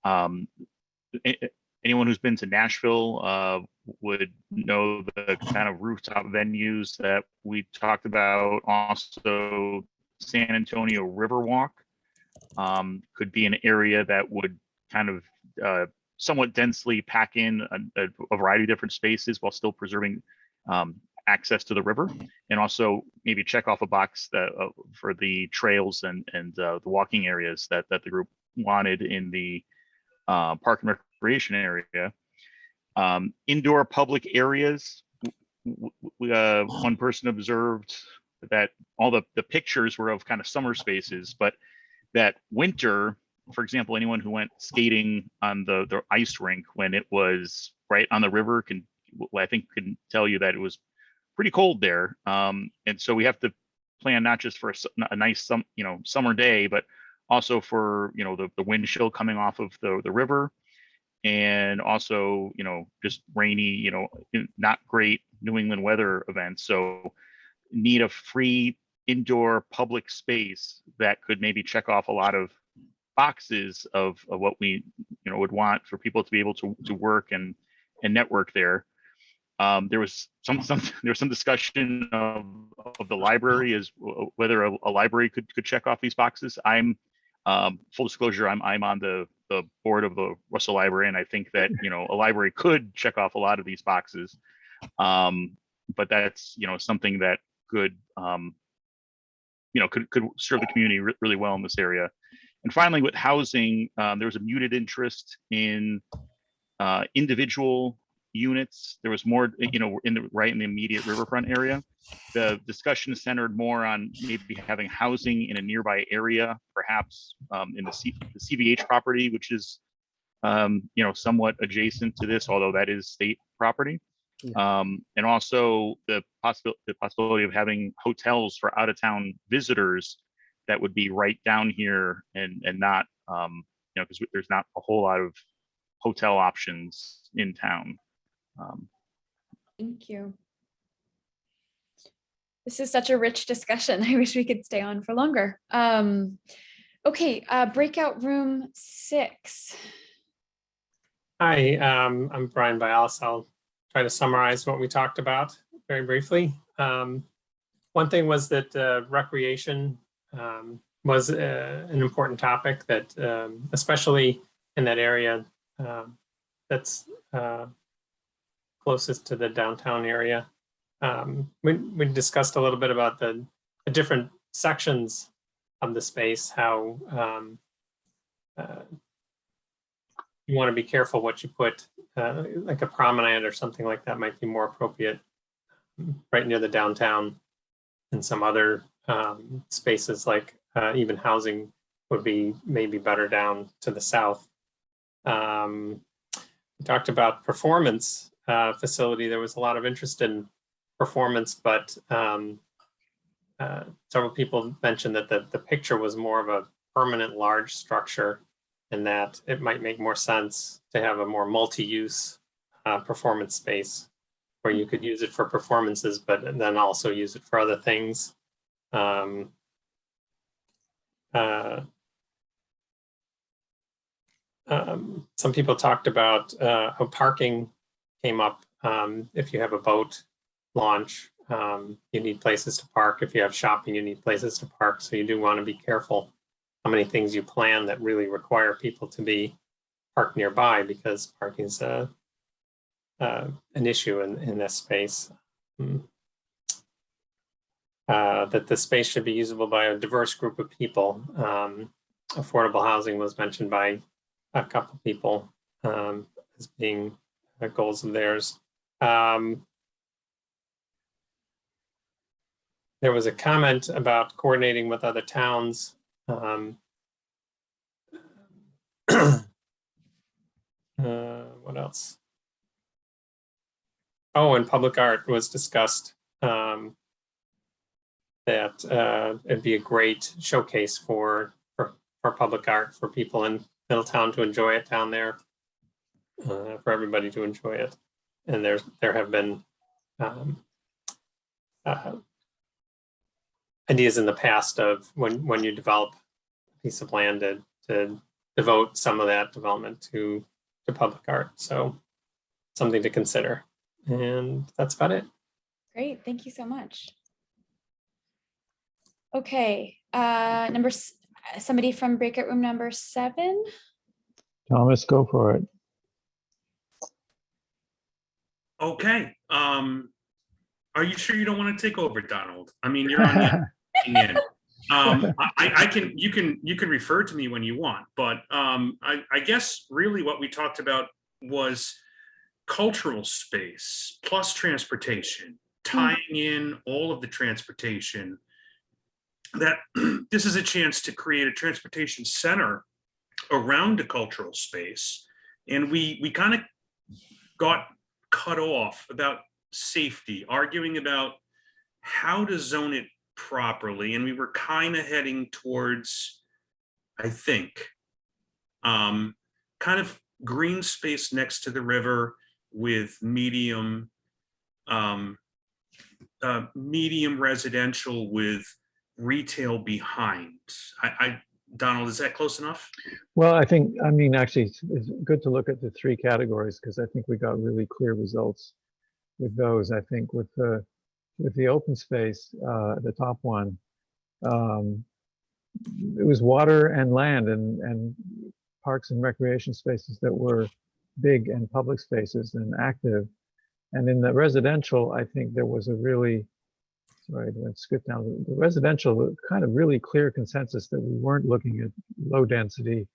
Anyone who's been to Nashville would know the kind of rooftop venues that we talked about. Also, San Antonio Riverwalk could be an area that would kind of somewhat densely pack in a variety of different spaces while still preserving access to the river, and also maybe check off a box for the trails and the walking areas that the group wanted in the park and recreation area. Indoor public areas, one person observed that all the pictures were of kind of summer spaces, but that winter, for example, anyone who went skating on the ice rink when it was right on the river can tell you that it was pretty cold there. And so we have to plan not just for a nice summer day, but also for the wind chill coming off of the river, and also just rainy, not great New England weather events. So need a free indoor public space that could maybe check off a lot of boxes of what we would want for people to be able to work and network there. There was some discussion of the library, as whether a library could check off these boxes. I'm full disclosure, I'm on the board of the Russell Library, and I think that a library could check off a lot of these boxes, but that's something that could could serve the community really well in this area. And finally, with housing, there was a muted interest in individual units. There was more, in the immediate riverfront area. The discussion centered more on maybe having housing in a nearby area, perhaps in the CVH property, which is, somewhat adjacent to this, although that is state property. And also the possibility of having hotels for out-of-town visitors that would be right down here and not, because there's not a whole lot of hotel options in town. Thank you. This is such a rich discussion. I wish we could stay on for longer. Okay, breakout room 6. Hi, I'm Brian Bialis. I'll try to summarize what we talked about very briefly. One thing was that recreation was an important topic that, especially in that area that's closest to the downtown area. We discussed a little bit about the different sections of the space, how you want to be careful what you put, like a promenade or something like that might be more appropriate right near the downtown, and some other spaces like even housing would be maybe better down to the south. We talked about performance facility. There was a lot of interest in performance, but several people mentioned that the picture was more of a permanent large structure, and that it might make more sense to have a more multi-use performance space where you could use it for performances, but then also use it for other things. Some people talked about how parking came up. If you have a boat launch, you need places to park. If you have shopping, you need places to park. So you do want to be careful how many things you plan that really require people to be parked nearby, because parking is an issue in this space. That the space should be usable by a diverse group of people. Affordable housing was mentioned by a couple people as being goals of theirs. there was a comment about coordinating with other towns. What else? Oh, and public art was discussed. That it'd be a great showcase for public art for people in Middletown to enjoy it down there, for everybody to enjoy it. And there have been ideas in the past of when you develop a piece of land to devote some of that development to public art. So something to consider. And that's about it. Great, thank you so much. Okay, somebody from Breakout Room number 7. Thomas, go for it. Okay. Are you sure you don't want to take over, Donald? I mean, you're on the in. You can refer to me when you want, but I guess really what we talked about was cultural space plus transportation, tying in all of the transportation. That this is a chance to create a transportation center around a cultural space. And we kind of got cut off about safety, arguing about how to zone it properly. And we were kind of heading towards, I think, kind of green space next to the river with medium residential with retail behind. Donald, is that close enough? Well, I mean, actually, it's good to look at the 3 categories because I think we got really clear results with those. I think with the open space, the top one, it was water and land and parks and recreation spaces that were big and public spaces and active. And in the residential, I think there was a really, sorry, let's skip down. The residential, kind of really clear consensus that we weren't looking at low density,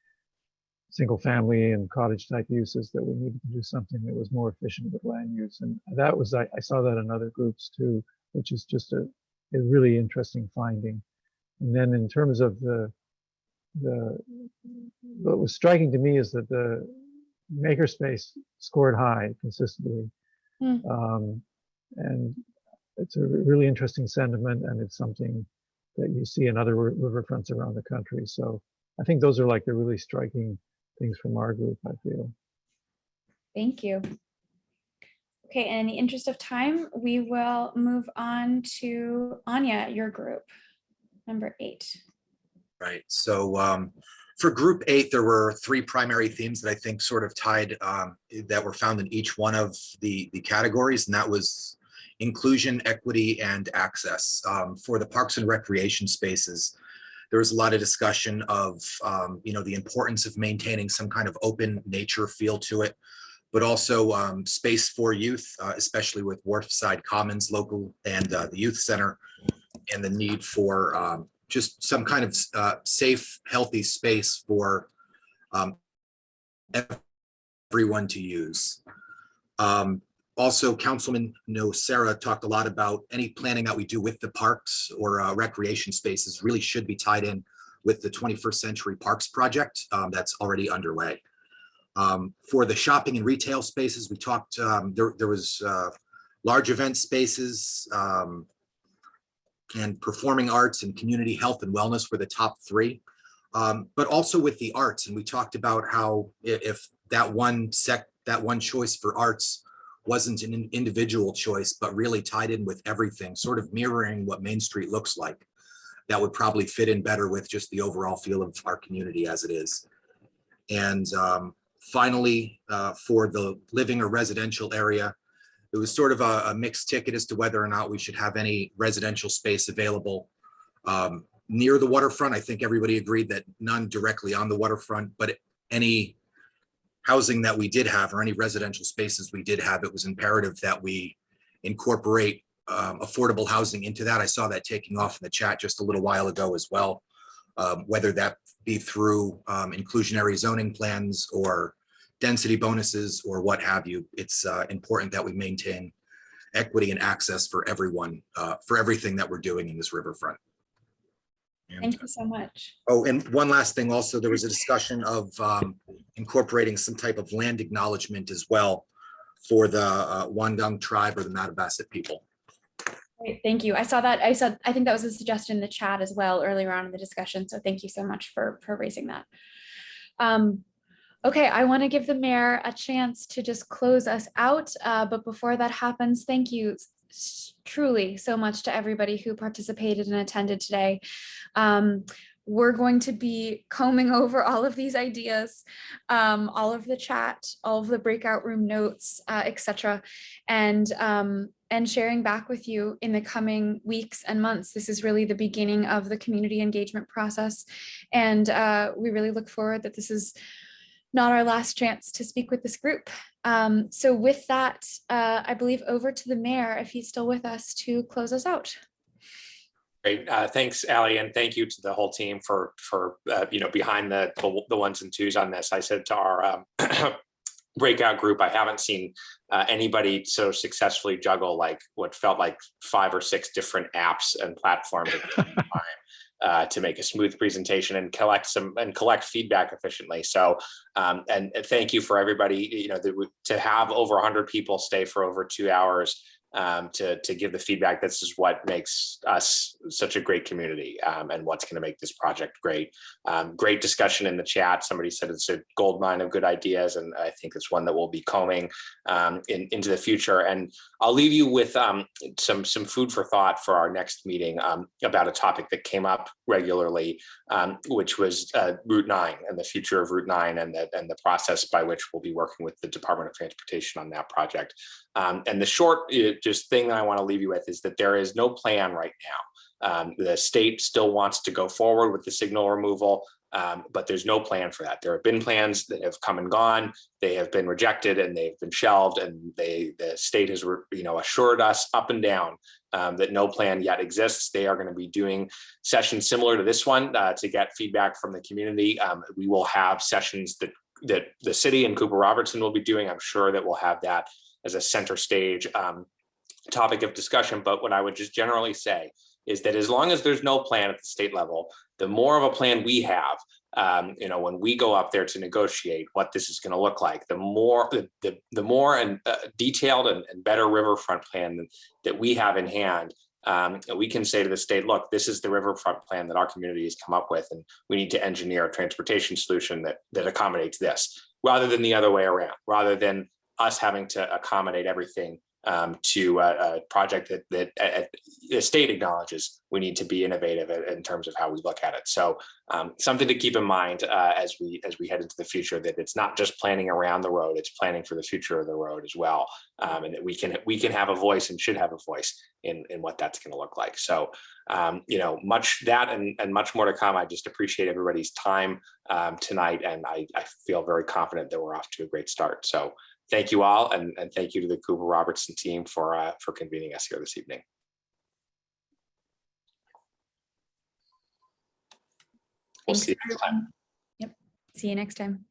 single family and cottage type uses, that we needed to do something that was more efficient with land use. And that was, I saw that in other groups too, which is just a really interesting finding. And then in terms of what was striking to me is that the makerspace scored high consistently. And it's a really interesting sentiment, and it's something that you see in other riverfronts around the country. So I think those are like the really striking things from our group, I feel. Thank you. Okay, and in the interest of time, we will move on to Anya, your group, number 8. Right, so for group 8, there were 3 primary themes that I think sort of tied, that were found in each one of the categories, and that was inclusion, equity, and access. For the parks and recreation spaces, there was a lot of discussion of the importance of maintaining some kind of open nature feel to it, but also space for youth, especially with Wharfside Commons local and the youth center, and the need for just some kind of safe, healthy space for everyone to use. Also, Councilman Sarah talked a lot about any planning that we do with the parks or recreation spaces really should be tied in with the 21st Century Parks project that's already underway. For the shopping and retail spaces, we talked, there was large event spaces and performing arts and community health and wellness were the top 3. But also with the arts, and we talked about how if that one choice for arts wasn't an individual choice, but really tied in with everything, sort of mirroring what Main Street looks like, that would probably fit in better with just the overall feel of our community as it is. And finally, for the living or residential area, it was sort of a mixed ticket as to whether or not we should have any residential space available near the waterfront. I think everybody agreed that none directly on the waterfront, but any housing that we did have or any residential spaces we did have, it was imperative that we incorporate affordable housing into that. I saw that taking off in the chat just a little while ago as well, whether that be through inclusionary zoning plans or density bonuses or what have you. It's important that we maintain equity and access for everyone, for everything that we're doing in this riverfront. And, Thank you so much. oh, and one last thing also, there was a discussion of incorporating some type of land acknowledgement as well for the Wandang tribe or the Mattabesset people. Great, thank you. I saw that. I think that was a suggestion in the chat as well earlier on in the discussion. So thank you so much for raising that. Okay, I want to give the mayor a chance to just close us out. But before that happens, thank you truly so much to everybody who participated and attended today. We're going to be combing over all of these ideas, all of the chat, all of the breakout room notes, etc., and sharing back with you in the coming weeks and months. This is really the beginning of the community engagement process, and we really look forward that this is not our last chance to speak with this group. So with that, I believe over to the mayor, if he's still with us, to close us out. Great, thanks, Allie, and thank you to the whole team for behind the ones and twos on this. I said to our breakout group, I haven't seen anybody so successfully juggle like what felt like 5 or 6 different apps and platforms at the same time to make a smooth presentation and collect feedback efficiently. So, and thank you for everybody. To have over 100 people stay for over 2 hours. To give the feedback. This is what makes us such a great community, and what's going to make this project great. Great discussion in the chat. Somebody said it's a gold mine of good ideas, and I think it's one that we'll be combing into the future. And I'll leave you with some food for thought for our next meeting about a topic that came up regularly, which was Route 9 and the future of Route 9 and the process by which we'll be working with the Department of Transportation on that project. And the short just thing that I want to leave you with is that there is no plan right now. The state still wants to go forward with the signal removal, but there's no plan for that. There have been plans that have come and gone. They have been rejected and they've been shelved, and the state has assured us up and down that no plan yet exists. They are going to be doing sessions similar to this one to get feedback from the community. We will have sessions that the city and Cooper Robertson will be doing. I'm sure that we'll have that as a center stage topic of discussion. But what I would just generally say is that as long as there's no plan at the state level, the more of a plan we have, when we go up there to negotiate what this is going to look like, the more detailed and better riverfront plan that we have in hand, we can say to the state, look, this is the riverfront plan that our community has come up with, and we need to engineer a transportation solution that accommodates this, rather than the other way around, rather than us having to accommodate everything to a project that the state acknowledges we need to be innovative in terms of how we look at it. So something to keep in mind as we head into the future, that it's not just planning around the road, it's planning for the future of the road as well, and that we can have a voice and should have a voice in what that's going to look like. So much that and much more to come. I just appreciate everybody's time tonight, and I feel very confident that we're off to a great start. So thank you all, and thank you to the Cooper Robertson team for convening us here this evening. We'll Thanks, see you next time. Yep. See you next time.